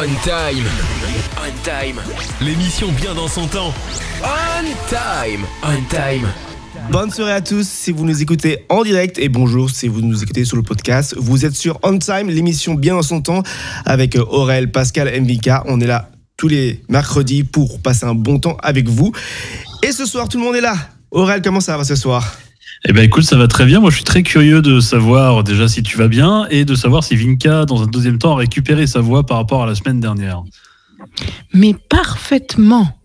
On Time. On Time. L'émission bien dans son temps. On Time. On Time. Bonne soirée à tous si vous nous écoutez en direct et bonjour si vous nous écoutez sur le podcast. Vous êtes sur On Time, l'émission bien dans son temps avec Aurel, Pascal, MVK. On est là tous les mercredis pour passer un bon temps avec vous. Et ce soir, tout le monde est là. Aurel, comment ça va ce soir ? Eh ben écoute, ça va très bien. Moi, je suis très curieux de savoir déjà si tu vas bien et de savoir si Vinka, dans un deuxième temps, a récupéré sa voix par rapport à la semaine dernière. Mais parfaitement.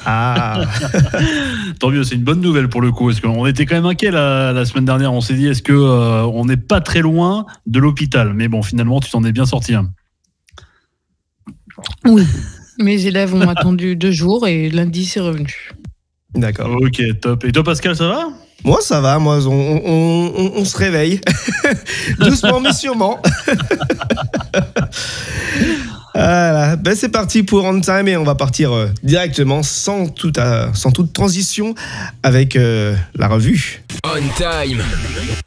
Ah. Tant mieux, c'est une bonne nouvelle pour le coup. Parce qu'on était quand même inquiets la semaine dernière. On s'est dit, est-ce qu'on n'est pas très loin de l'hôpital ? Mais bon, finalement, tu t'en es bien sorti. Hein. Oui, mes élèves ont attendu 2 jours et lundi, c'est revenu. D'accord. Ok, top. Et toi, Pascal, ça va ? Moi, ça va. Moi, on se réveille. Doucement, mais sûrement. Voilà. Ben, c'est parti pour On Time et on va partir directement sans toute transition avec la revue. On Time.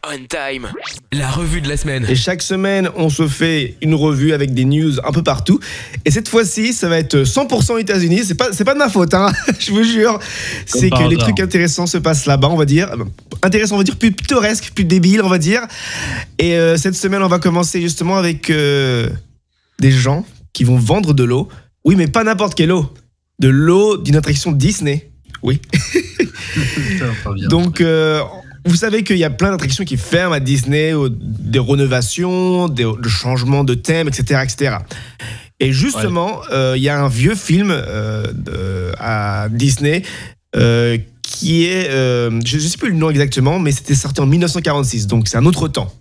On Time. La revue de la semaine. Et chaque semaine, on se fait une revue avec des news un peu partout. Et cette fois-ci, ça va être 100% États-Unis. C'est pas de ma faute, hein. Je vous jure. C'est que les trucs intéressants se passent là-bas, on va dire. Intéressant, on va dire, plus pittoresque, plus débile, on va dire. Et cette semaine, on va commencer justement avec des gens qui vont vendre de l'eau. Oui, mais pas n'importe quelle eau. De l'eau d'une attraction Disney. Oui. Donc, vous savez qu'il y a plein d'attractions qui ferment à Disney, des rénovations, des changements de thème, etc., etc. Et justement, il y a un vieux film à Disney qui est... je ne sais plus le nom exactement, mais c'était sorti en 1946, donc c'est un autre temps.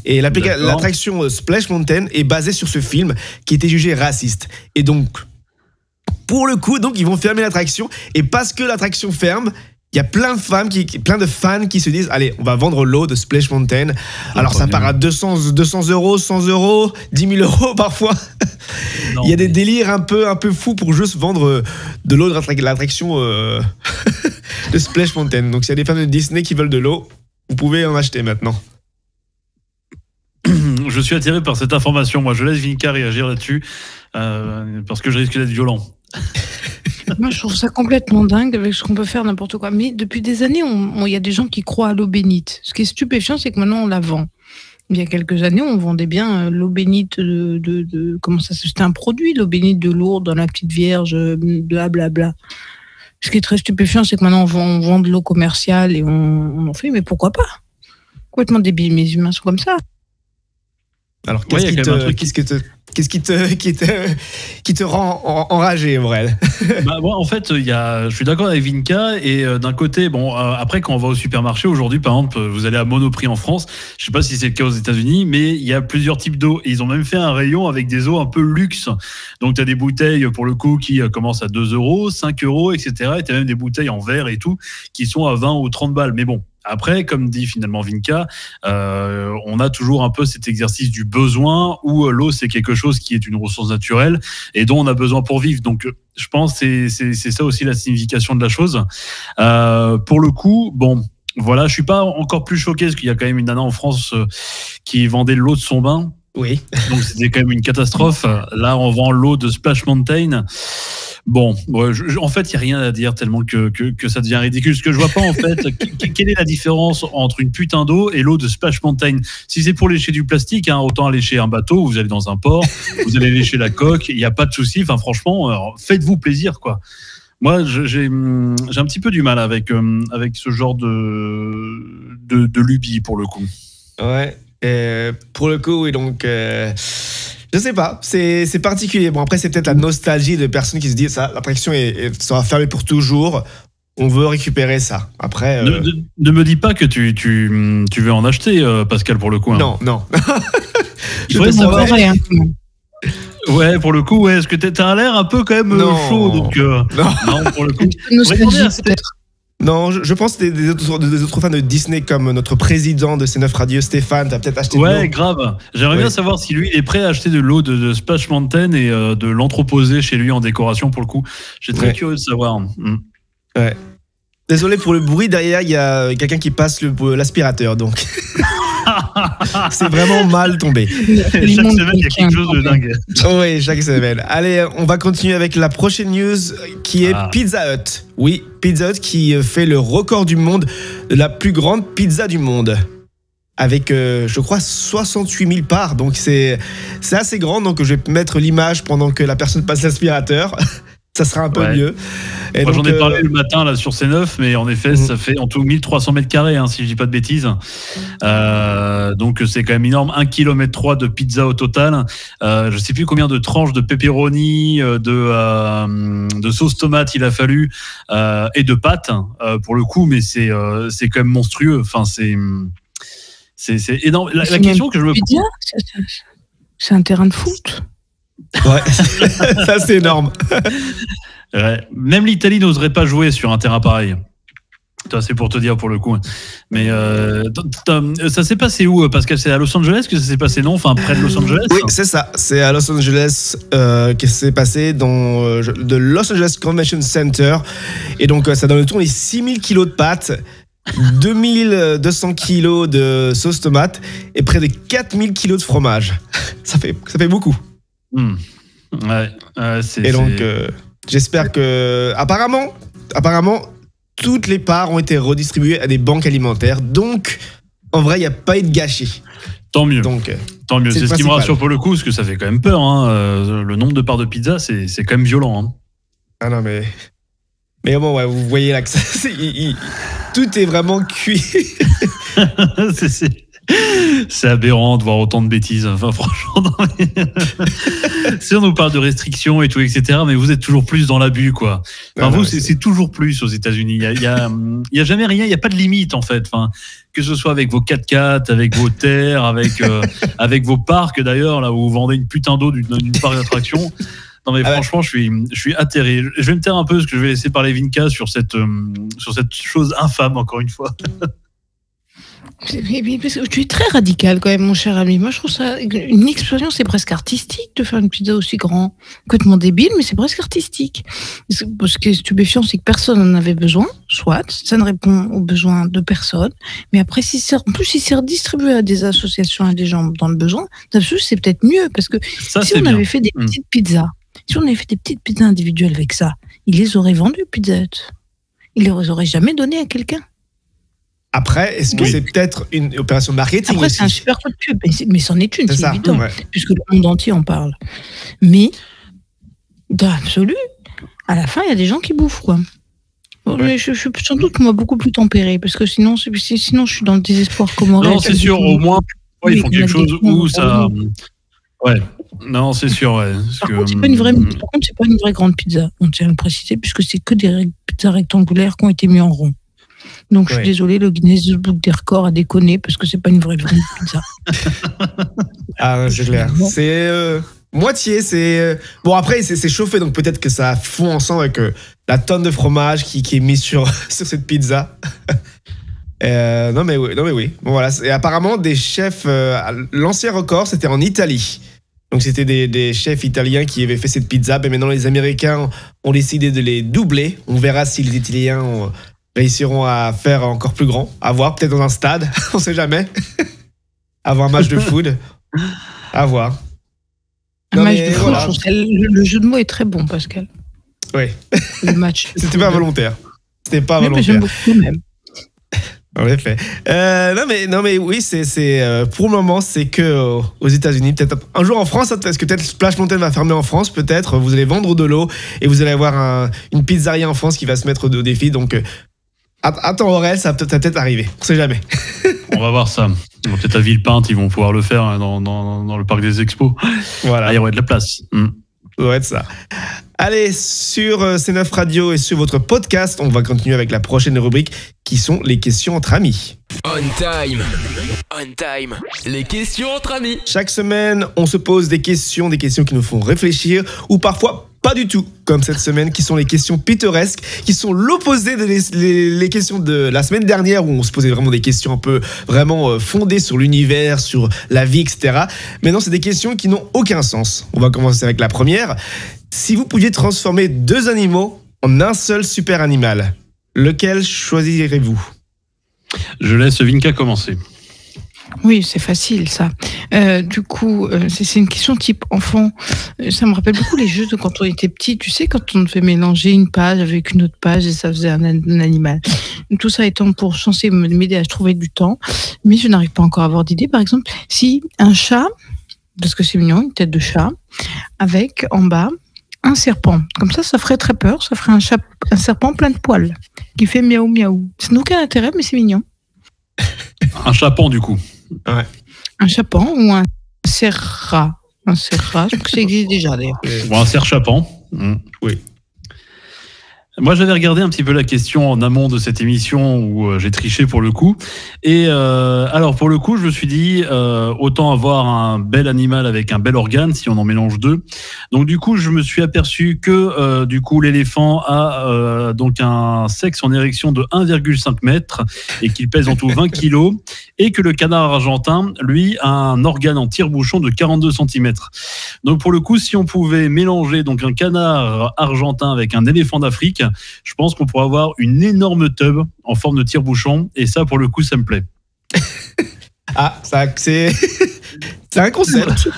Et l'attraction Splash Mountain est basée sur ce film qui était jugé raciste. Et donc, pour le coup, donc, ils vont fermer l'attraction. Et parce que l'attraction ferme, il y a plein de fans qui se disent allez, on va vendre l'eau de Splash Mountain. Alors ça part à 200 euros, 100 euros, 10 000 euros parfois. Il y a des délires un peu fous pour juste vendre de l'eau de l'attraction de Splash Mountain. Donc s'il y a des fans de Disney qui veulent de l'eau, vous pouvez en acheter maintenant. Je suis attiré par cette information. Moi, je laisse Vinka réagir là-dessus parce que je risque d'être violent. Moi, je trouve ça complètement dingue avec ce qu'on peut faire n'importe quoi. Mais depuis des années, il y a des gens qui croient à l'eau bénite. Ce qui est stupéfiant, c'est que maintenant, on la vend. Il y a quelques années, on vendait bien l'eau bénite comment ça, c'était un produit, l'eau bénite de Lourdes dans la Petite Vierge, blablabla. Ce qui est très stupéfiant, c'est que maintenant, on vend de l'eau commerciale et on en fait. Mais pourquoi pas ? Complètement débile. Mes humains sont comme ça. Alors, qu'est-ce qui te rend enragé, Aurel ? Moi, en fait, je suis d'accord avec Vinka. Et d'un côté, après, quand on va au supermarché, aujourd'hui, par exemple, vous allez à Monoprix en France. Je ne sais pas si c'est le cas aux États-Unis, mais il y a plusieurs types d'eau. Et ils ont même fait un rayon avec des eaux un peu luxe. Donc, tu as des bouteilles, pour le coup, qui commencent à 2 euros, 5 euros, etc. Et tu as même des bouteilles en verre et tout, qui sont à 20 ou 30 balles. Mais bon. Après, comme dit finalement Vinka, on a toujours un peu cet exercice du besoin où l'eau, c'est quelque chose qui est une ressource naturelle et dont on a besoin pour vivre. Donc, je pense que c'est ça aussi la signification de la chose. Pour le coup, voilà, je suis pas encore plus choqué parce qu'il y a quand même une nana en France qui vendait l'eau de son bain. Oui. Donc, c'était quand même une catastrophe. Là, on vend l'eau de Splash Mountain. Bon, en fait, il n'y a rien à dire tellement que ça devient ridicule. Ce que je vois pas, en fait, quelle est la différence entre une putain d'eau et l'eau de Splash Mountain ? Si c'est pour lécher du plastique, autant lécher un bateau, vous allez dans un port, vous allez lécher la coque, il n'y a pas de souci. Enfin, franchement, faites-vous plaisir, quoi. Moi, j'ai un petit peu du mal avec ce genre de lubie, pour le coup. Ouais, pour le coup, oui, donc... Je sais pas, c'est particulier. Bon, après, c'est peut-être la nostalgie de personnes qui se disent ça, l'attraction sera fermée pour toujours. On veut récupérer ça. Après. Ne me dis pas que tu veux en acheter, Pascal, pour le coup. Hein. Non. Je voudrais savoir. Ouais, pour le coup, ouais. Est-ce que t'as l'air un peu quand même chaud, donc. Non, pour le coup. Peut-être. Non, je pense que des autres fans de Disney comme notre président de C9 Radio, Stéphane, t'as peut-être acheté de l'eau. Ouais, grave. J'aimerais bien savoir si lui il est prêt à acheter de l'eau de Splash Mountain et de l'entreposer chez lui en décoration pour le coup. J'ai très curieux de savoir. Ouais. Désolé pour le bruit, derrière il y a quelqu'un qui passe l'aspirateur donc. C'est vraiment mal tombé. Chaque semaine, il y a quelque chose de dingue. Oui, chaque semaine. Allez, on va continuer avec la prochaine news qui est Pizza Hut. Oui, Pizza Hut qui fait le record du monde de la plus grande pizza du monde. Avec, je crois, 68 000 parts. Donc, c'est assez grand. Donc, je vais mettre l'image pendant que la personne passe l'aspirateur. Ça sera un peu mieux. Et moi, donc, j'en ai parlé le matin là, sur C9, mais en effet, ça fait en tout 1300 mètres carrés, si je dis pas de bêtises. Donc, c'est quand même énorme. 1,3 km de pizza au total. Je sais plus combien de tranches de pepperoni, de sauce tomate il a fallu, et de pâtes, pour le coup, mais c'est quand même monstrueux. Enfin, c'est énorme. La question que je me pose. C'est un terrain de foot. Ouais, ça c'est énorme. Ouais. Même l'Italie n'oserait pas jouer sur un terrain pareil. C'est pour te dire pour le coup. Mais ça s'est passé où, Pascal? C'est à Los Angeles que ça s'est passé, non? Enfin, près de Los Angeles? Oui, c'est ça. C'est à Los Angeles que c'est passé dans le Los Angeles Convention Center. Et donc, ça donne le tour les 6000 kilos de pâtes, 2200 kilos de sauce tomate et près de 4000 kilos de fromage. Ça fait beaucoup. Et donc, j'espère que... Apparemment, toutes les parts ont été redistribuées à des banques alimentaires. Donc, en vrai, il n'y a pas eu de gâchis. Tant mieux. Donc, tant mieux. C'est ce qui me rassure pour le coup, parce que ça fait quand même peur. Le nombre de parts de pizza, c'est quand même violent. Ah non, mais bon, ouais, vous voyez là que tout est vraiment cuit. C'est aberrant de voir autant de bêtises. Enfin, franchement, si on nous parle de restrictions et tout, etc., mais vous êtes toujours plus dans l'abus, quoi. Enfin, c'est toujours plus aux États-Unis. Il y a jamais rien. Il y a pas de limite, en fait. Enfin, que ce soit avec vos 4x4, avec vos terres, avec vos parcs d'ailleurs, là où vous vendez une putain d'eau d'une parc d'attraction. Non mais franchement, je suis atterré. Je vais me taire un peu parce que je vais laisser parler Vinka sur cette chose infâme, encore une fois. Tu es très radical quand même, mon cher ami. Moi, je trouve ça une expérience, c'est presque artistique de faire une pizza aussi grande. Complètement débile, mais c'est presque artistique. Ce qui est stupéfiant, c'est que personne n'en avait besoin, soit, ça ne répond aux besoins de personne. Mais après, en plus, si c'est redistribué à des associations, à des gens dans le besoin, c'est peut-être mieux. Parce que si on avait fait des petites pizzas, si on avait fait des petites pizzas individuelles avec ça, ils les auraient vendues, Pizza Hut. Ils les auraient jamais données à quelqu'un. Après, est-ce que c'est peut-être une opération marketing? Après, aussi, c'est un super coup de pub, mais c'en est une, c'est évident, ouais. Puisque le monde entier en parle. Mais, dans l'absolu, à la fin, il y a des gens qui bouffent, quoi. Ouais. Je suis sans doute, moi, beaucoup plus tempéré, parce que sinon je suis dans le désespoir comoré. Non, c'est sûr, au moins, ils font quelque chose où ça... Ouais, non, c'est sûr, ouais. Par contre, c'est pas une vraie grande pizza, on tient à le préciser, puisque c'est que des pizzas rectangulaires qui ont été mis en rond. Donc, je suis désolé, le Guinness Book des records a déconné parce que c'est pas une vraie pizza. Ah, c'est clair. C'est moitié. Bon, après, c'est chauffé, donc peut-être que ça fond ensemble avec la tonne de fromage qui est mise sur cette pizza. Non, mais oui. Bon, voilà. Et apparemment, des chefs. L'ancien record, c'était en Italie. Donc, c'était des chefs italiens qui avaient fait cette pizza. Mais maintenant, les Américains ont décidé de les doubler. On verra si les Italiens réussiront à faire encore plus grand, à voir peut-être dans un stade, on sait jamais, avoir un match de foot, à voir. Un match de foot, le jeu de mots est très bon, Pascal. Oui. Le match. C'était pas volontaire. C'était pas volontaire. Mais j'aime beaucoup même. En effet. Non mais oui, c'est pour le moment, c'est que aux États-Unis, peut-être un jour en France. Est-ce que peut-être Splash Mountain va fermer en France? Peut-être. Vous allez vendre de l'eau et vous allez avoir une pizzeria en France qui va se mettre au défi. Donc attends, Aurel, ça va peut-être arriver. On sait jamais. On va voir ça. Peut-être à Villepinte, ils vont pouvoir le faire dans le parc des expos. Voilà. Il y aurait de la place. Ça doit être ça. Allez, sur C9 Radio et sur votre podcast, on va continuer avec la prochaine rubrique qui sont les questions entre amis. On time. Les questions entre amis. Chaque semaine, on se pose des questions qui nous font réfléchir ou parfois pas du tout, comme cette semaine, qui sont les questions pittoresques, qui sont l'opposé des questions de la semaine dernière où on se posait vraiment des questions un peu vraiment fondées sur l'univers, sur la vie, etc. Maintenant, c'est des questions qui n'ont aucun sens. On va commencer avec la première. Si vous pouviez transformer 2 animaux en un seul super animal, lequel choisirez-vous? Je laisse Vinka commencer. Oui, c'est facile ça. Du coup, c'est une question type enfant. Ça me rappelle beaucoup les jeux de quand on était petit. Tu sais, quand on devait mélanger une page avec une autre page et ça faisait un animal. Tout ça étant pour censé m'aider à trouver du temps. Mais je n'arrive pas encore à avoir d'idée. Par exemple, si un chat, parce que c'est mignon, une tête de chat, avec en bas un serpent. Comme ça ferait très peur. Ça ferait un serpent plein de poils qui fait miaou miaou. Ça n'a aucun intérêt, mais c'est mignon. Un chapon, du coup. Ouais. Un chapon ou un serrat. Un serrat, je crois que ça existe déjà d'ailleurs. Ou un cerf-chapon. Oui. Moi, j'avais regardé un petit peu la question en amont de cette émission où j'ai triché pour le coup. Et alors, pour le coup, je me suis dit, autant avoir un bel animal avec un bel organe si on en mélange deux. Donc, du coup, je me suis aperçu que du coup, l'éléphant a donc un sexe en érection de 1,5 mètre et qu'il pèse en tout 20 kilos. Et que le canard argentin, lui, a un organe en tire-bouchon de 42 cm. Donc, pour le coup, si on pouvait mélanger donc un canard argentin avec un éléphant d'Afrique, je pense qu'on pourrait avoir une énorme tub en forme de tire-bouchon. Et ça, pour le coup, ça me plaît. Ah, ça, c'est un concept.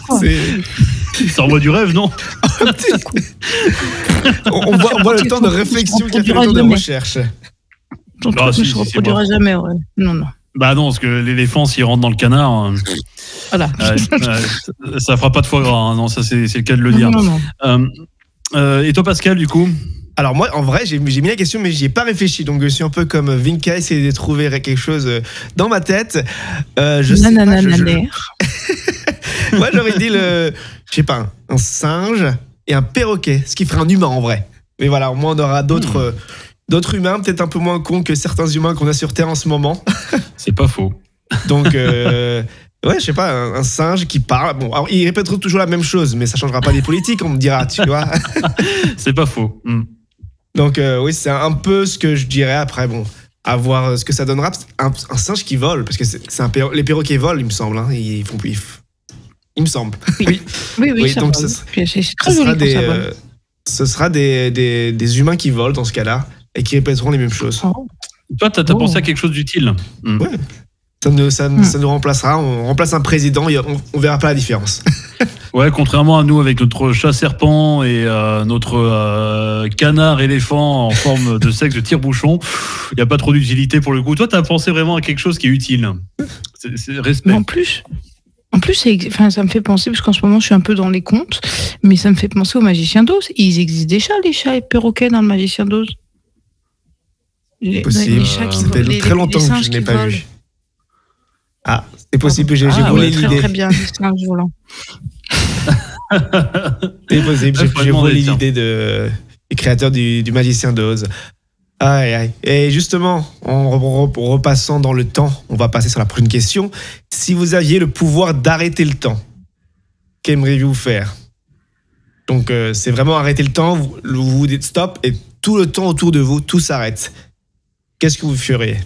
Ça envoie du rêve, non? on voit le temps de réflexion qu'il y a fait, le temps de recherche. Ton truc ne se reproduira jamais, ouais. Non. Bah non, parce que l'éléphant, s'il rentre dans le canard, voilà. Ça fera pas de foie gras. Hein. Non, ça c'est le cas de le dire. Non. Et toi, Pascal, du coup? Alors moi, en vrai, j'ai mis la question, mais j'y ai pas réfléchi. Donc je suis un peu comme Vinka, essayer de trouver quelque chose dans ma tête. Moi, j'aurais dit je sais pas, un singe et un perroquet, ce qui ferait un humain en vrai. Mais voilà, au moins on aura d'autres humains, peut-être un peu moins cons que certains humains qu'on a sur Terre en ce moment. C'est pas faux. Donc ouais, je sais pas, un singe qui parle. Bon, alors, il répète toujours la même chose, mais ça changera pas des politiques, on me dira, tu vois. C'est pas faux. Donc oui, c'est un peu ce que je dirais. Après, bon, à voir ce que ça donnera. Un singe qui vole, parce que les perroquets volent, il me semble. Hein, ils font plus. Il me semble. Oui, ça donc vole. C'est très joli quand ça vole. Ce sera des humains qui volent dans ce cas-là et qui répéteront les mêmes choses. Oh. Toi, t'as pensé à quelque chose d'utile? Ouais. Ça nous remplacera. On remplace un président, on verra pas la différence. Ouais, contrairement à nous avec notre chat serpent et notre canard éléphant en forme de sexe de tire-bouchon, il n'y a pas trop d'utilité pour le coup. Toi, tu as pensé vraiment à quelque chose qui est utile. C'est respect. Mais en plus, ça me fait penser, parce qu'en ce moment je suis un peu dans les contes, mais ça me fait penser aux magiciens d'Oz. Il existe des chats, les chats et perroquets dans le magicien d'Oz. Possible. Les chats qui ça fait volent, très longtemps que je n'ai pas vu. Ah, c'est possible, j'ai volé l'idée. Très bien, des singes volants. C'est possible, j'ai volé l'idée des créateurs du magicien d'Oz. Aïe. Et justement, en repassant dans le temps, on va passer sur la prochaine question. Si vous aviez le pouvoir d'arrêter le temps, qu'aimeriez-vous faire? Donc, c'est vraiment arrêter le temps, vous dites stop, et tout le temps autour de vous, tout s'arrête. Qu'est-ce que vous feriez?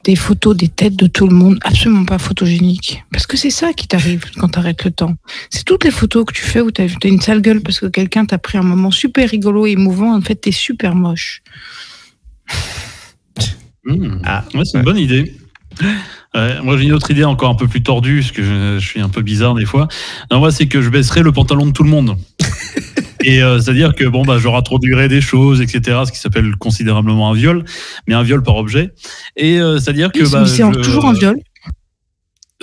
Des photos des têtes de tout le monde, absolument pas photogéniques. Parce que c'est ça qui t'arrive quand t'arrêtes le temps. C'est toutes les photos que tu fais où t'as une sale gueule parce que quelqu'un t'a pris un moment super rigolo et émouvant. En fait, t'es super moche. Ouais, c'est une bonne idée. Moi, j'ai une autre idée encore un peu plus tordue, parce que je suis un peu bizarre des fois. Non, moi, c'est que je baisserais le pantalon de tout le monde. Et c'est-à-dire que je introduirais des choses, etc., ce qui s'appelle considérablement un viol, mais un viol par objet. Et c'est-à-dire que c'est toujours un viol.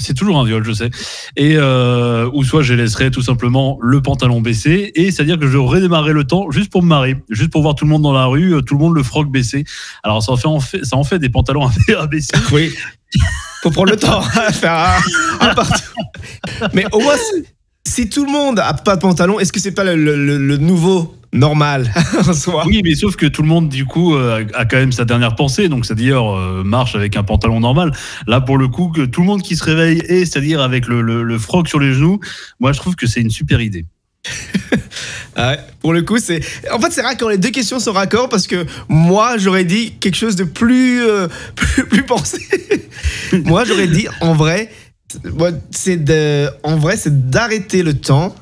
C'est toujours un viol, je sais. Et ou soit je laisserais tout simplement le pantalon baissé, et c'est-à-dire que je redémarrerais le temps juste pour me marrer, juste pour voir tout le monde dans la rue, tout le monde le froc baissé. Alors ça en fait des pantalons à baisser. Oui. Faut prendre le temps à faire un partout. Mais au moins, si tout le monde a pas de pantalon, est-ce que c'est pas le nouveau normal en soi? Oui, mais sauf que tout le monde, du coup, a quand même sa dernière pensée, donc c'est-à-dire marche avec un pantalon normal. Là, pour le coup, que tout le monde qui se réveille, et c'est-à-dire avec le froc sur les genoux, moi, je trouve que c'est une super idée. Ouais, pour le coup, c'est raccord. Les deux questions sont raccord parce que moi, j'aurais dit quelque chose de plus pensé. Moi, j'aurais dit, en vrai, c'est d'arrêter le temps.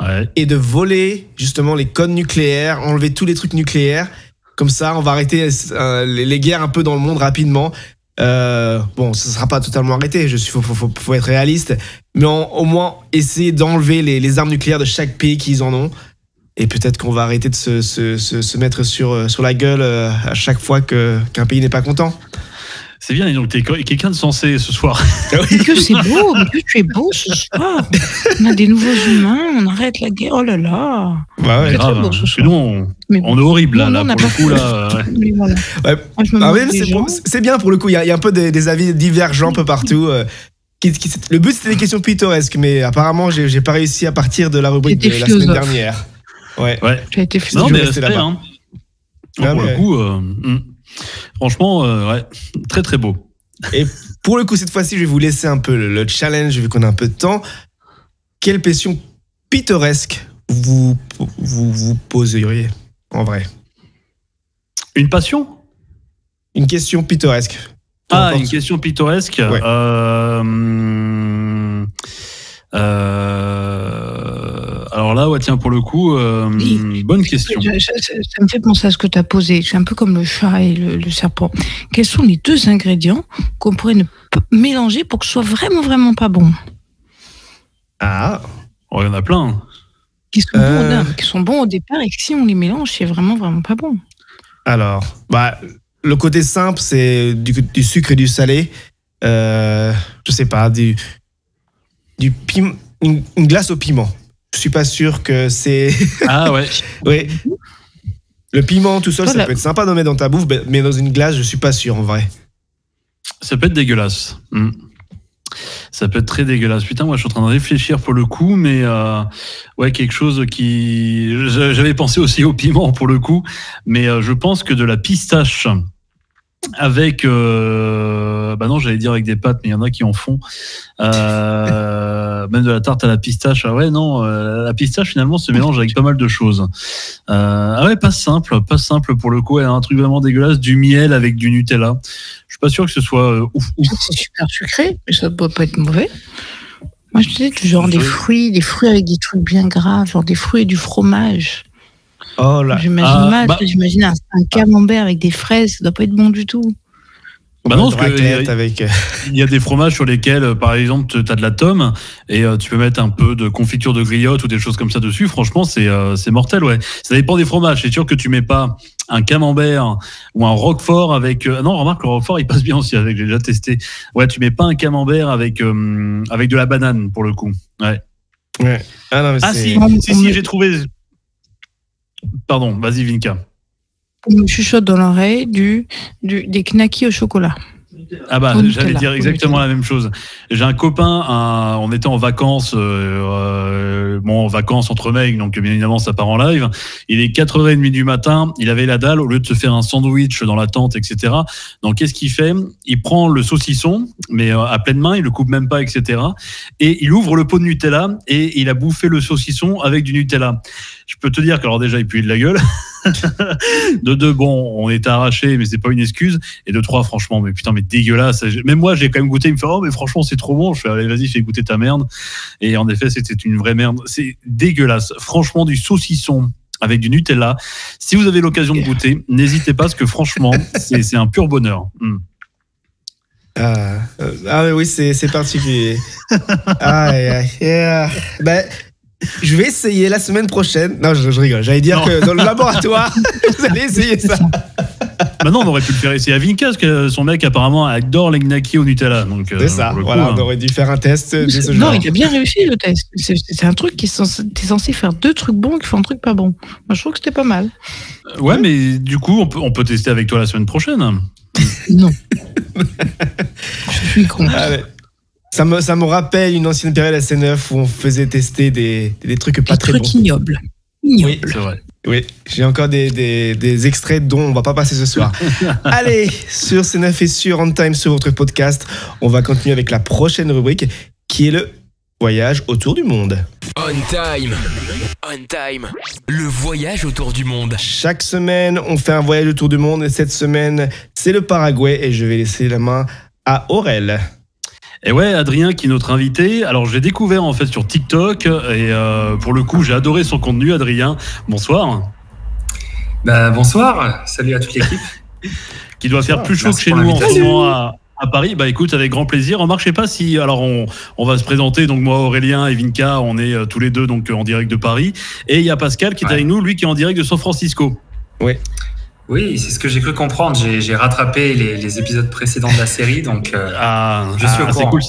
Ouais. Et de voler justement les codes nucléaires, enlever tous les trucs nucléaires. Comme ça, on va arrêter les guerres un peu dans le monde rapidement. Bon, ça ne sera pas totalement arrêté, faut être réaliste, mais au moins essayer d'enlever les armes nucléaires de chaque pays qu'ils en ont. Et peut-être qu'on va arrêter de se mettre sur la gueule à chaque fois qu'un pays n'est pas content. C'est bien, et donc t'es quelqu'un de sensé ce soir. Mais que c'est beau, mais que tu es beau ce soir. On a des nouveaux humains, on arrête la guerre. Oh là là. Bah ouais, c'est très grave, beau ce parce que soir. nous, on est horrible là, Non, là pour le coup. Là, ouais. Mais voilà. Ouais. Moi, je me Ah moque ouais, des gens. c'est bien pour le coup, il y a un peu des avis divergents un peu partout. Le but c'était des questions pittoresques, mais apparemment j'ai pas réussi à partir de la rubrique de C'était la semaine philosophe. dernière. Ouais. J'ai été Non, philosophe. mais rester respect, là-bas. hein. Ah, Pour mais- le coup, franchement, ouais, très très beau. Et pour le coup, cette fois-ci, je vais vous laisser un peu le challenge, vu qu'on a un peu de temps. Quelle question pittoresque vous poseriez, en vrai? Une passion? Une question pittoresque. Peu Ah, importe. une question pittoresque. Ouais. Alors là, ouais, tiens, pour le coup, bonne question. Ça me fait penser à ce que tu as posé. Je suis un peu comme le chat et le serpent. Quels sont les 2 ingrédients qu'on pourrait mélanger pour que ce soit vraiment, vraiment pas bon? Ah, Oh, il y en a plein. Qui sont bons au départ et que si on les mélange, c'est vraiment, vraiment pas bon. alors, le côté simple, c'est du sucre et du salé. Je sais pas, du piment, une glace au piment. Je suis pas sûr que c'est. Ah ouais. Oui. Le piment tout seul, ça Voilà. peut être sympa d'en mettre dans ta bouffe, mais dans une glace, je suis pas sûr en vrai. Ça peut être dégueulasse. Ça peut être très dégueulasse. Putain, moi, je suis en train de réfléchir pour le coup, mais ouais, quelque chose qui... J'avais pensé aussi au piment pour le coup, mais je pense que de la pistache avec... bah non, j'allais dire avec des pâtes, mais il y en a qui en font. Même de la tarte à la pistache. Ah ouais, non, la pistache, finalement, se mélange avec pas mal de choses. Ah ouais, pas simple pour le coup. Elle a un truc vraiment dégueulasse, du miel avec du Nutella. Je suis pas sûr que ce soit ouf. C'est super sucré, mais ça doit pas être mauvais. Moi, je disais du genre des fruits avec des trucs bien gras, genre des fruits et du fromage. Oh là. J'imagine mal, j'imagine un camembert avec des fraises, ça doit pas être bon du tout. Bah non, Une parce que raclette avec. il y a des fromages sur lesquels, par exemple, tu as de la tome et tu peux mettre un peu de confiture de griotte ou des choses comme ça dessus. Franchement, c'est mortel, ouais. Ça dépend des fromages. C'est sûr que tu mets pas un camembert ou un roquefort avec. Non, remarque, le roquefort, il passe bien aussi avec. J'ai déjà testé. Ouais, tu mets pas un camembert avec de la banane pour le coup. Ouais. Ouais. Ah non, mais Ah c'est- si, j'ai trouvé. Pardon, vas-y, Vinka. On me chuchote dans l'oreille des knackis au chocolat. Ah bah, Au j'allais Nutella, dire au exactement Nutella. la même chose. J'ai un copain, on était en vacances, en vacances entre mecs, donc bien évidemment ça part en live. Il est 4h30 du matin, il avait la dalle, au lieu de se faire un sandwich dans la tente, etc. Donc qu'est-ce qu'il fait? Il prend le saucisson, mais à pleine main, il le coupe même pas, etc. Et il ouvre le pot de Nutella et il a bouffé le saucisson avec du Nutella. Je peux te dire qu'alors déjà il pue de la gueule. De deux, bon, on était arraché, mais c'est pas une excuse. Et de trois, franchement, mais putain, mais dégueulasse. Même moi, j'ai quand même goûté. Il me fait, oh, mais franchement, c'est trop bon. Je fais, allez, vas-y, fais goûter ta merde. Et en effet, c'était une vraie merde. C'est dégueulasse. Franchement, du saucisson avec du Nutella. Si vous avez l'occasion de goûter, n'hésitez pas, parce que franchement, c'est un pur bonheur. mais oui, c'est particulier. Aïe, aïe. Yeah. Ben, je vais essayer la semaine prochaine. Non, je rigole. J'allais dire Non. que dans le laboratoire, vous allez essayer ça. Maintenant, on aurait pu le faire essayer à Vinka, parce que son mec, apparemment, adore les gnocchis au Nutella. Donc, C'est ça. pour le coup, Voilà, on aurait dû faire un test de ce Non, genre. il a bien réussi le test. C'est un truc qui t'es censé faire 2 trucs bons qui font un truc pas bon. Moi, je trouve que c'était pas mal. Ouais, mais du coup, on peut tester avec toi la semaine prochaine. Non. Je suis con. Ah ouais. Ça me rappelle une ancienne période SN9 où on faisait tester des trucs pas Des très trucs bons. ignobles. Oui, C'est vrai. oui, j'ai encore des extraits dont on va pas passer ce soir. Allez, sur C9 et sur On Time, sur votre podcast, on va continuer avec la prochaine rubrique qui est le voyage autour du monde. On Time. On Time. Le voyage autour du monde. Chaque semaine, on fait un voyage autour du monde et cette semaine, c'est le Paraguay et je vais laisser la main à Aurel. Et ouais, Adrien qui est notre invité. Alors, je l'ai découvert en fait sur TikTok et pour le coup, j'ai adoré son contenu. Adrien, bonsoir. Bonsoir, salut à toute l'équipe. Qui doit faire plus chaud que Merci chez pour nous en ce l'invitation. moment à Paris, bah écoute, avec grand plaisir. Remarque, je sais pas si, alors on va se présenter. Donc moi, Aurélien et Vinka, on est tous les deux donc en direct de Paris, et il y a Pascal qui est avec nous, lui qui est en direct de San Francisco. Oui. Oui, c'est ce que j'ai cru comprendre. J'ai rattrapé les épisodes précédents de la série, donc je suis au courant. Cool.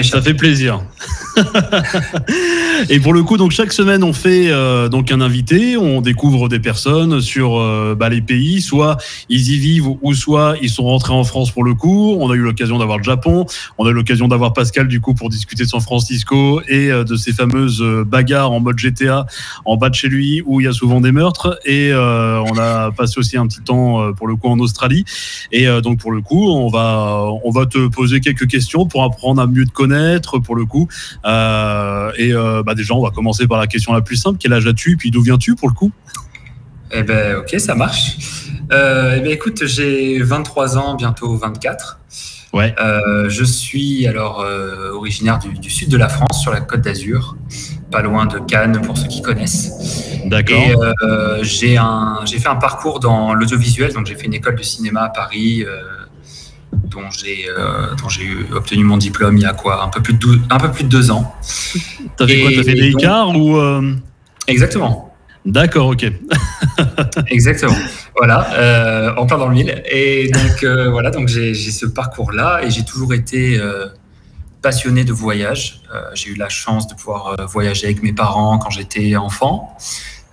Ça fait plaisir. Et pour le coup, donc chaque semaine, on fait donc un invité, on découvre des personnes sur les pays, soit ils y vivent ou soit ils sont rentrés en France pour le coup. On a eu l'occasion d'avoir le Japon, on a eu l'occasion d'avoir Pascal du coup pour discuter de San Francisco et de ces fameuses bagarres en mode GTA en bas de chez lui où il y a souvent des meurtres. Et on a passé aussi un petit temps pour le coup en Australie. Et donc pour le coup, on va te poser quelques questions pour apprendre à mieux te connaître pour le coup. Déjà, on va commencer par la question la plus simple. Quel âge as-tu, puis d'où viens-tu pour le coup? Eh ben, ok, ça marche. Écoute, j'ai 23 ans, bientôt 24. Ouais. Je suis alors originaire du sud de la France, sur la Côte d'Azur, pas loin de Cannes pour ceux qui connaissent. D'accord. Et j'ai fait un parcours dans l'audiovisuel, donc j'ai fait une école de cinéma à Paris. Dont j'ai obtenu mon diplôme il y a quoi, un peu plus de 2 ans. T'as fait quoi? T'as fait des écarts ou Exactement. D'accord, ok. Exactement. Voilà, en plein dans le mille. Et donc voilà, donc j'ai ce parcours-là et j'ai toujours été passionné de voyage. J'ai eu la chance de pouvoir voyager avec mes parents quand j'étais enfant.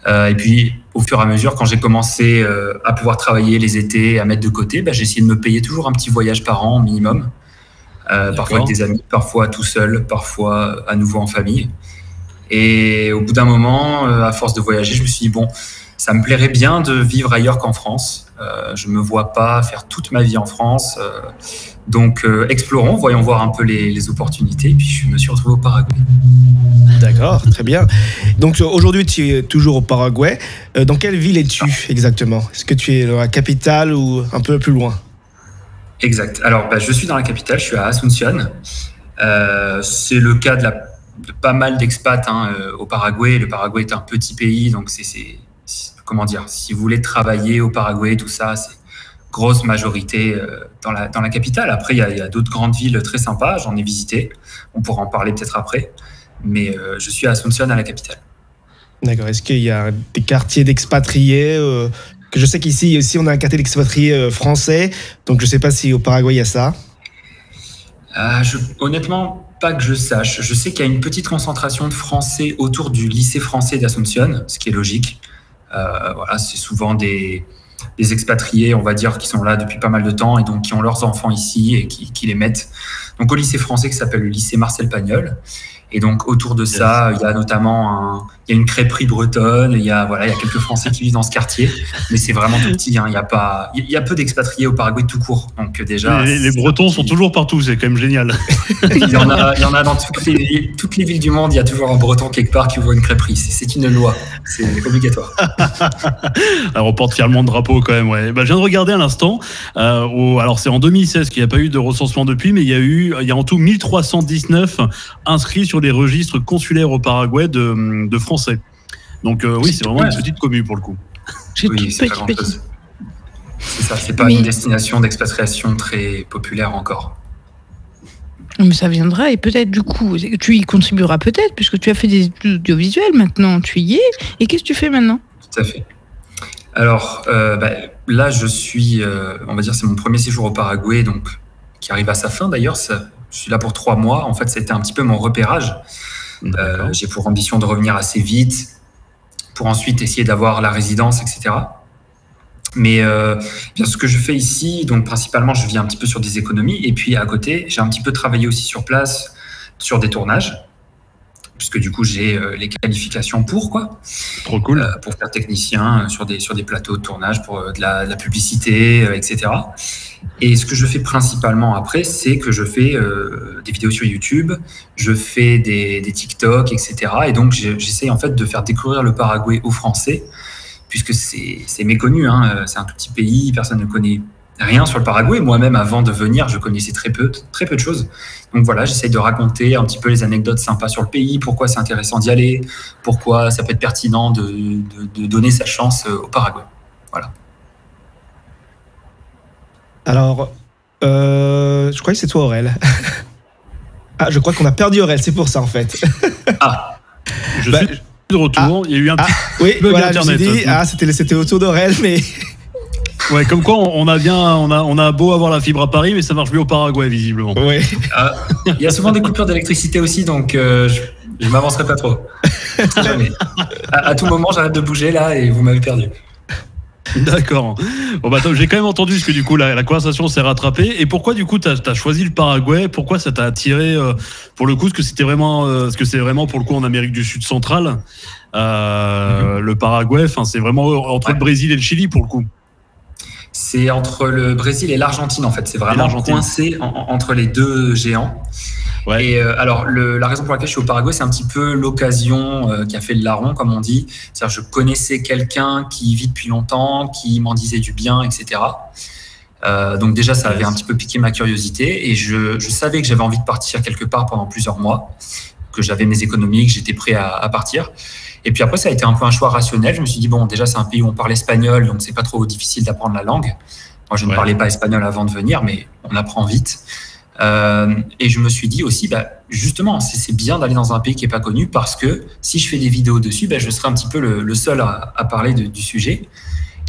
Et puis, au fur et à mesure, quand j'ai commencé à pouvoir travailler les étés, à mettre de côté, j'ai essayé de me payer toujours un petit voyage par an minimum. Parfois avec des amis, parfois tout seul, parfois à nouveau en famille. Et au bout d'un moment, à force de voyager, je me suis dit, bon, ça me plairait bien de vivre ailleurs qu'en France. Je ne me vois pas faire toute ma vie en France. Donc, explorons, voyons voir un peu les opportunités. Et puis, je me suis retrouvé au Paraguay. D'accord, très bien. Donc, aujourd'hui, tu es toujours au Paraguay. Dans quelle ville es-tu exactement? Est-ce que tu es dans la capitale ou un peu plus loin? Exact. Alors, je suis dans la capitale, je suis à Asunción. C'est le cas de pas mal d'expats au Paraguay. Le Paraguay est un petit pays, donc comment dire, si vous voulez travailler au Paraguay, tout ça, c'est grosse majorité dans la capitale. Après, il y a d'autres grandes villes très sympas, j'en ai visité. On pourra en parler peut-être après. Mais je suis à Asunción, à la capitale. D'accord. Est-ce qu'il y a des quartiers d'expatriés que je sais qu'ici aussi, on a un quartier d'expatriés français. Donc, je ne sais pas si au Paraguay, il y a ça. Honnêtement, pas que je sache. Je sais qu'il y a une petite concentration de Français autour du lycée français d'Asunción, ce qui est logique. Voilà, c'est souvent des expatriés, on va dire, qui sont là depuis pas mal de temps et donc qui ont leurs enfants ici et qui les mettent donc au lycée français qui s'appelle le lycée Marcel Pagnol. Et donc autour de ça, il y a notamment une crêperie bretonne. Il y a quelques Français qui vivent dans ce quartier, mais c'est vraiment tout petit. Il y a peu d'expatriés au Paraguay tout court. Donc déjà, les Bretons sont toujours partout. C'est quand même génial. Il y en a dans toutes les villes du monde. Il y a toujours un Breton quelque part qui ouvre une crêperie. C'est une loi. C'est obligatoire. Alors on porte fièrement le drapeau quand même. Ouais. Je viens de regarder à l'instant. Alors c'est en 2016 qu'il n'y a pas eu de recensement depuis, mais il y a en tout 1319 inscrits sur les registres consulaires au Paraguay de Français. Donc oui, c'est vraiment une petite commune pour le coup. Oui, c'est pas grand-chose. C'est ça, c'est pas une destination d'expatriation très populaire encore. Mais ça viendra et peut-être du coup, tu y contribueras peut-être puisque tu as fait des études audiovisuelles maintenant, tu y es. Et qu'est-ce que tu fais maintenant? Tout à fait. Alors là, je suis, on va dire, c'est mon premier séjour au Paraguay, donc qui arrive à sa fin d'ailleurs. Je suis là pour 3 mois. En fait, c'était un petit peu mon repérage. J'ai pour ambition de revenir assez vite pour ensuite essayer d'avoir la résidence, etc. Mais ce que je fais ici, donc principalement, je vis un petit peu sur des économies. Et puis à côté, j'ai un petit peu travaillé aussi sur place sur des tournages. Puisque du coup, j'ai les qualifications pour quoi. Trop cool. Pour faire technicien sur des plateaux de tournage, pour de la publicité, etc. Et ce que je fais principalement après, c'est que je fais des vidéos sur YouTube, je fais des TikTok, etc. Et donc, j'essaie en fait de faire découvrir le Paraguay aux Français, puisque c'est méconnu. C'est un tout petit pays, personne ne connaît rien sur le Paraguay. Moi-même, avant de venir, je connaissais très peu de choses. Donc voilà, j'essaie de raconter un petit peu les anecdotes sympas sur le pays, pourquoi c'est intéressant d'y aller, pourquoi ça peut être pertinent de donner sa chance au Paraguay. Voilà. Alors, Je crois que c'est toi, Aurel. Ah, je crois qu'on a perdu Aurel, c'est pour ça en fait. Ah, Je suis de retour. Il y a eu un petit Oui, bug voilà, je me internet. suis dit, c'était au tour d'Aurel, mais... Ouais, comme quoi on a beau avoir la fibre à Paris, mais ça marche mieux au Paraguay visiblement. Oui. il y a souvent des coupures d'électricité aussi, donc je m'avancerai pas trop. Jamais. À tout moment, j'arrête de bouger là et vous m'avez perdu. D'accord. Bon bah j'ai quand même entendu parce que du coup la conversation s'est rattrapée. Et pourquoi du coup t'as choisi le Paraguay? Pourquoi ça t'a attiré pour le coup? Parce que c'est vraiment pour le coup en Amérique du Sud centrale. Le Paraguay, enfin c'est vraiment entre le Brésil et le Chili pour le coup. C'est entre le Brésil et l'Argentine en fait. C'est vraiment coincé entre les deux géants. Ouais. Et alors, la raison pour laquelle je suis au Paraguay, c'est un petit peu l'occasion qui a fait le larron, comme on dit. C'est-à-dire, je connaissais quelqu'un qui y vit depuis longtemps, qui m'en disait du bien, etc. Donc déjà, ça avait un petit peu piqué ma curiosité. Et je savais que j'avais envie de partir quelque part pendant plusieurs mois, que j'avais mes économies, que j'étais prêt à partir. Et puis après, ça a été un peu un choix rationnel. Je me suis dit, bon, déjà, c'est un pays où on parle espagnol, donc c'est pas trop difficile d'apprendre la langue. Moi, je ne parlais pas espagnol avant de venir, mais on apprend vite. Et je me suis dit aussi, justement, c'est bien d'aller dans un pays qui n'est pas connu parce que si je fais des vidéos dessus, je serai un petit peu le seul à parler du sujet.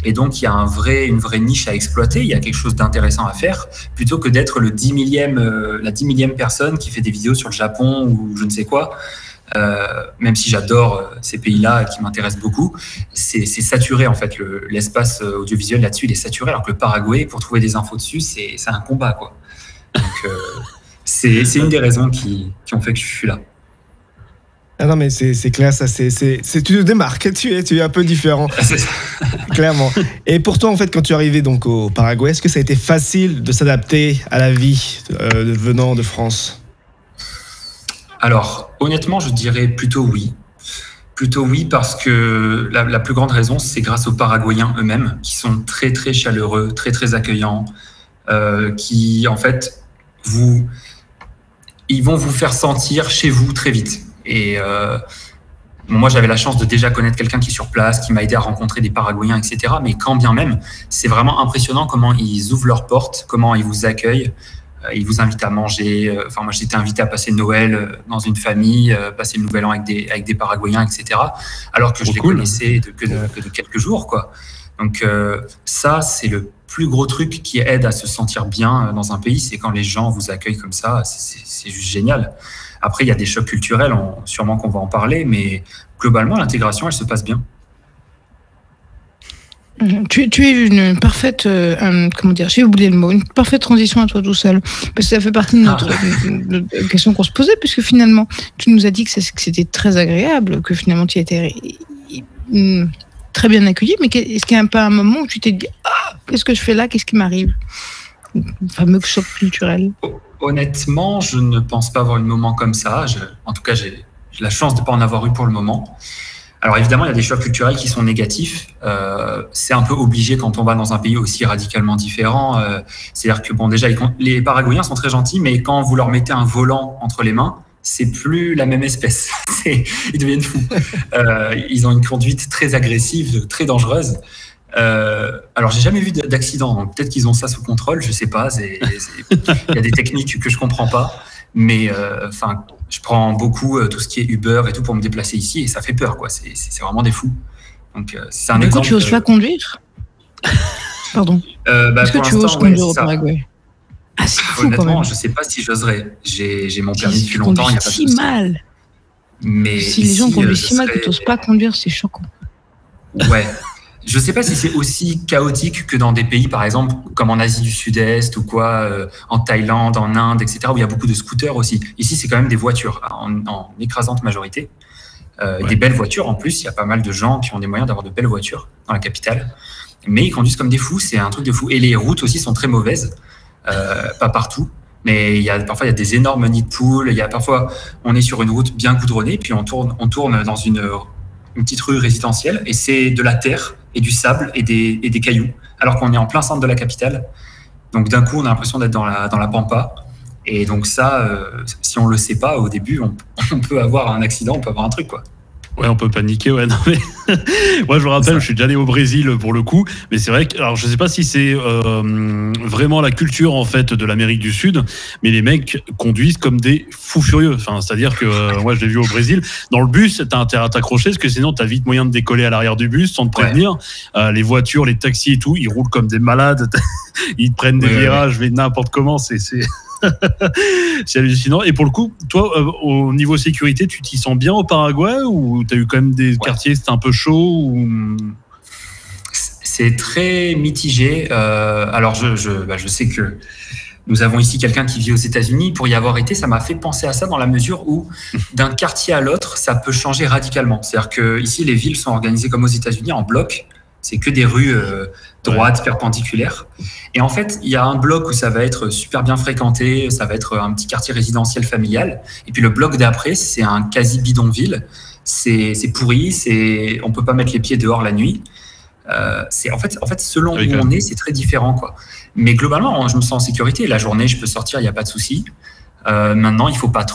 Et donc, il y a une vraie niche à exploiter, il y a quelque chose d'intéressant à faire, plutôt que d'être la 10 millième personne qui fait des vidéos sur le Japon ou je ne sais quoi. Même si j'adore ces pays-là qui m'intéressent beaucoup, c'est saturé en fait, l'espace audiovisuel là-dessus, il est saturé, alors que le Paraguay, pour trouver des infos dessus, c'est un combat, quoi. Donc, c'est une des raisons qui ont fait que je suis là. Ah non, mais c'est clair, ça, tu te démarques, tu es un peu différent, clairement. Et pour toi, en fait, quand tu es arrivé donc au Paraguay, est-ce que ça a été facile de s'adapter à la vie venant de France? Alors, honnêtement, je dirais plutôt oui. Plutôt oui, parce que la plus grande raison, c'est grâce aux Paraguayens eux-mêmes, qui sont très, très chaleureux, très, très accueillants, qui, en fait, ils vont vous faire sentir chez vous très vite. Et moi, j'avais la chance de déjà connaître quelqu'un qui est sur place, qui m'a aidé à rencontrer des Paraguayens, etc. Mais quand bien même, c'est vraiment impressionnant comment ils ouvrent leurs portes, comment ils vous accueillent. Ils vous invitent à manger. Enfin, moi, j'étais invité à passer Noël dans une famille, passer le Nouvel An avec des Paraguayens, etc. Alors que je les connaissais que de quelques jours, quoi. Donc ça, c'est le plus gros truc qui aide à se sentir bien dans un pays, c'est quand les gens vous accueillent comme ça. C'est juste génial. Après, il y a des chocs culturels, sûrement qu'on va en parler, mais globalement, l'intégration, elle se passe bien. Tu es une parfaite, comment dire, j'ai oublié le mot, une parfaite transition à toi tout seul, parce que ça fait partie de notre question qu'on se posait, puisque finalement, tu nous as dit que c'était très agréable, que finalement tu étais très bien accueilli, mais est-ce qu'il n'y a pas un moment où tu t'es dit « Ah, qu'est-ce que je fais là? Qu'est-ce qui m'arrive ?» Le fameux choc culturel. Honnêtement, je ne pense pas avoir eu de moment comme ça. En tout cas, j'ai la chance de ne pas en avoir eu pour le moment. Alors évidemment, il y a des chocs culturels qui sont négatifs. C'est un peu obligé quand on va dans un pays aussi radicalement différent. C'est-à-dire que, bon, déjà, les Paraguayens sont très gentils, mais quand vous leur mettez un volant entre les mains, c'est plus la même espèce. Ils deviennent fous. Ils ont une conduite très agressive, très dangereuse. Alors, j'ai jamais vu d'accident. Donc peut-être qu'ils ont ça sous contrôle, je sais pas. Il y a des techniques que je comprends pas. Mais enfin, je prends beaucoup tout ce qui est Uber et tout pour me déplacer ici et ça fait peur, quoi. C'est vraiment des fous. Donc c'est un exemple. Tu oses pas conduire? Pardon. Est-ce que tu oses conduire au Paraguay? Ah, c'est fou. Honnêtement, quand même. Je sais pas si j'oserais. J'ai mon permis depuis longtemps. Il y a pas de si mal. Mais si les gens conduisent si mal que tu n'oses pas conduire, c'est choquant. Ouais. Je ne sais pas si c'est aussi chaotique que dans des pays, par exemple, comme en Asie du Sud-Est ou quoi, en Thaïlande, en Inde, etc., où il y a beaucoup de scooters aussi. Ici, c'est quand même des voitures, en écrasante majorité. Des belles voitures, en plus. Il y a pas mal de gens qui ont des moyens d'avoir de belles voitures dans la capitale. Mais ils conduisent comme des fous, c'est un truc de fou. Et les routes aussi sont très mauvaises. Pas partout. Mais parfois, il y a des énormes nids de poules. Parfois, on est sur une route bien goudronnée, puis on tourne dans une petite rue résidentielle, et c'est de la terre et du sable et des cailloux, alors qu'on est en plein centre de la capitale. Donc d'un coup, on a l'impression d'être dans la pampa. Et donc ça, si on le sait pas au début, on peut avoir un accident, on peut avoir un truc, quoi. Ouais, on peut paniquer, ouais. Non, mais moi, je me rappelle, je suis déjà allé au Brésil pour le coup, mais c'est vrai que, alors, je sais pas si c'est vraiment la culture en fait de l'Amérique du Sud, mais les mecs conduisent comme des fous furieux. Enfin, c'est-à-dire que moi, je l'ai vu au Brésil. Dans le bus, t'as intérêt à t'accrocher, parce que sinon, t'as vite moyen de décoller à l'arrière du bus sans te prévenir. Les voitures, les taxis et tout, ils roulent comme des malades. Ils prennent des virages, mais n'importe comment. C'est c'est hallucinant. Et pour le coup, toi, au niveau sécurité, tu t'y sens bien au Paraguay ou tu as eu quand même des quartiers, c'était un peu chaud ou... C'est très mitigé. Alors, je sais que nous avons ici quelqu'un qui vit aux États-Unis. Pour y avoir été, ça m'a fait penser à ça dans la mesure où, d'un quartier à l'autre, ça peut changer radicalement. C'est-à-dire que ici, les villes sont organisées comme aux États-Unis en blocs. C'est que des rues droites, perpendiculaires. Et en fait, il y a un bloc où ça va être super bien fréquenté, ça va être un petit quartier résidentiel familial. Et puis le bloc d'après, c'est un quasi bidonville. C'est pourri, on peut pas mettre les pieds dehors la nuit. En fait, selon où on est, c'est très différent, quoi. Mais globalement, je me sens en sécurité. La journée, je peux sortir, il n'y a pas de souci. Maintenant, il faut pas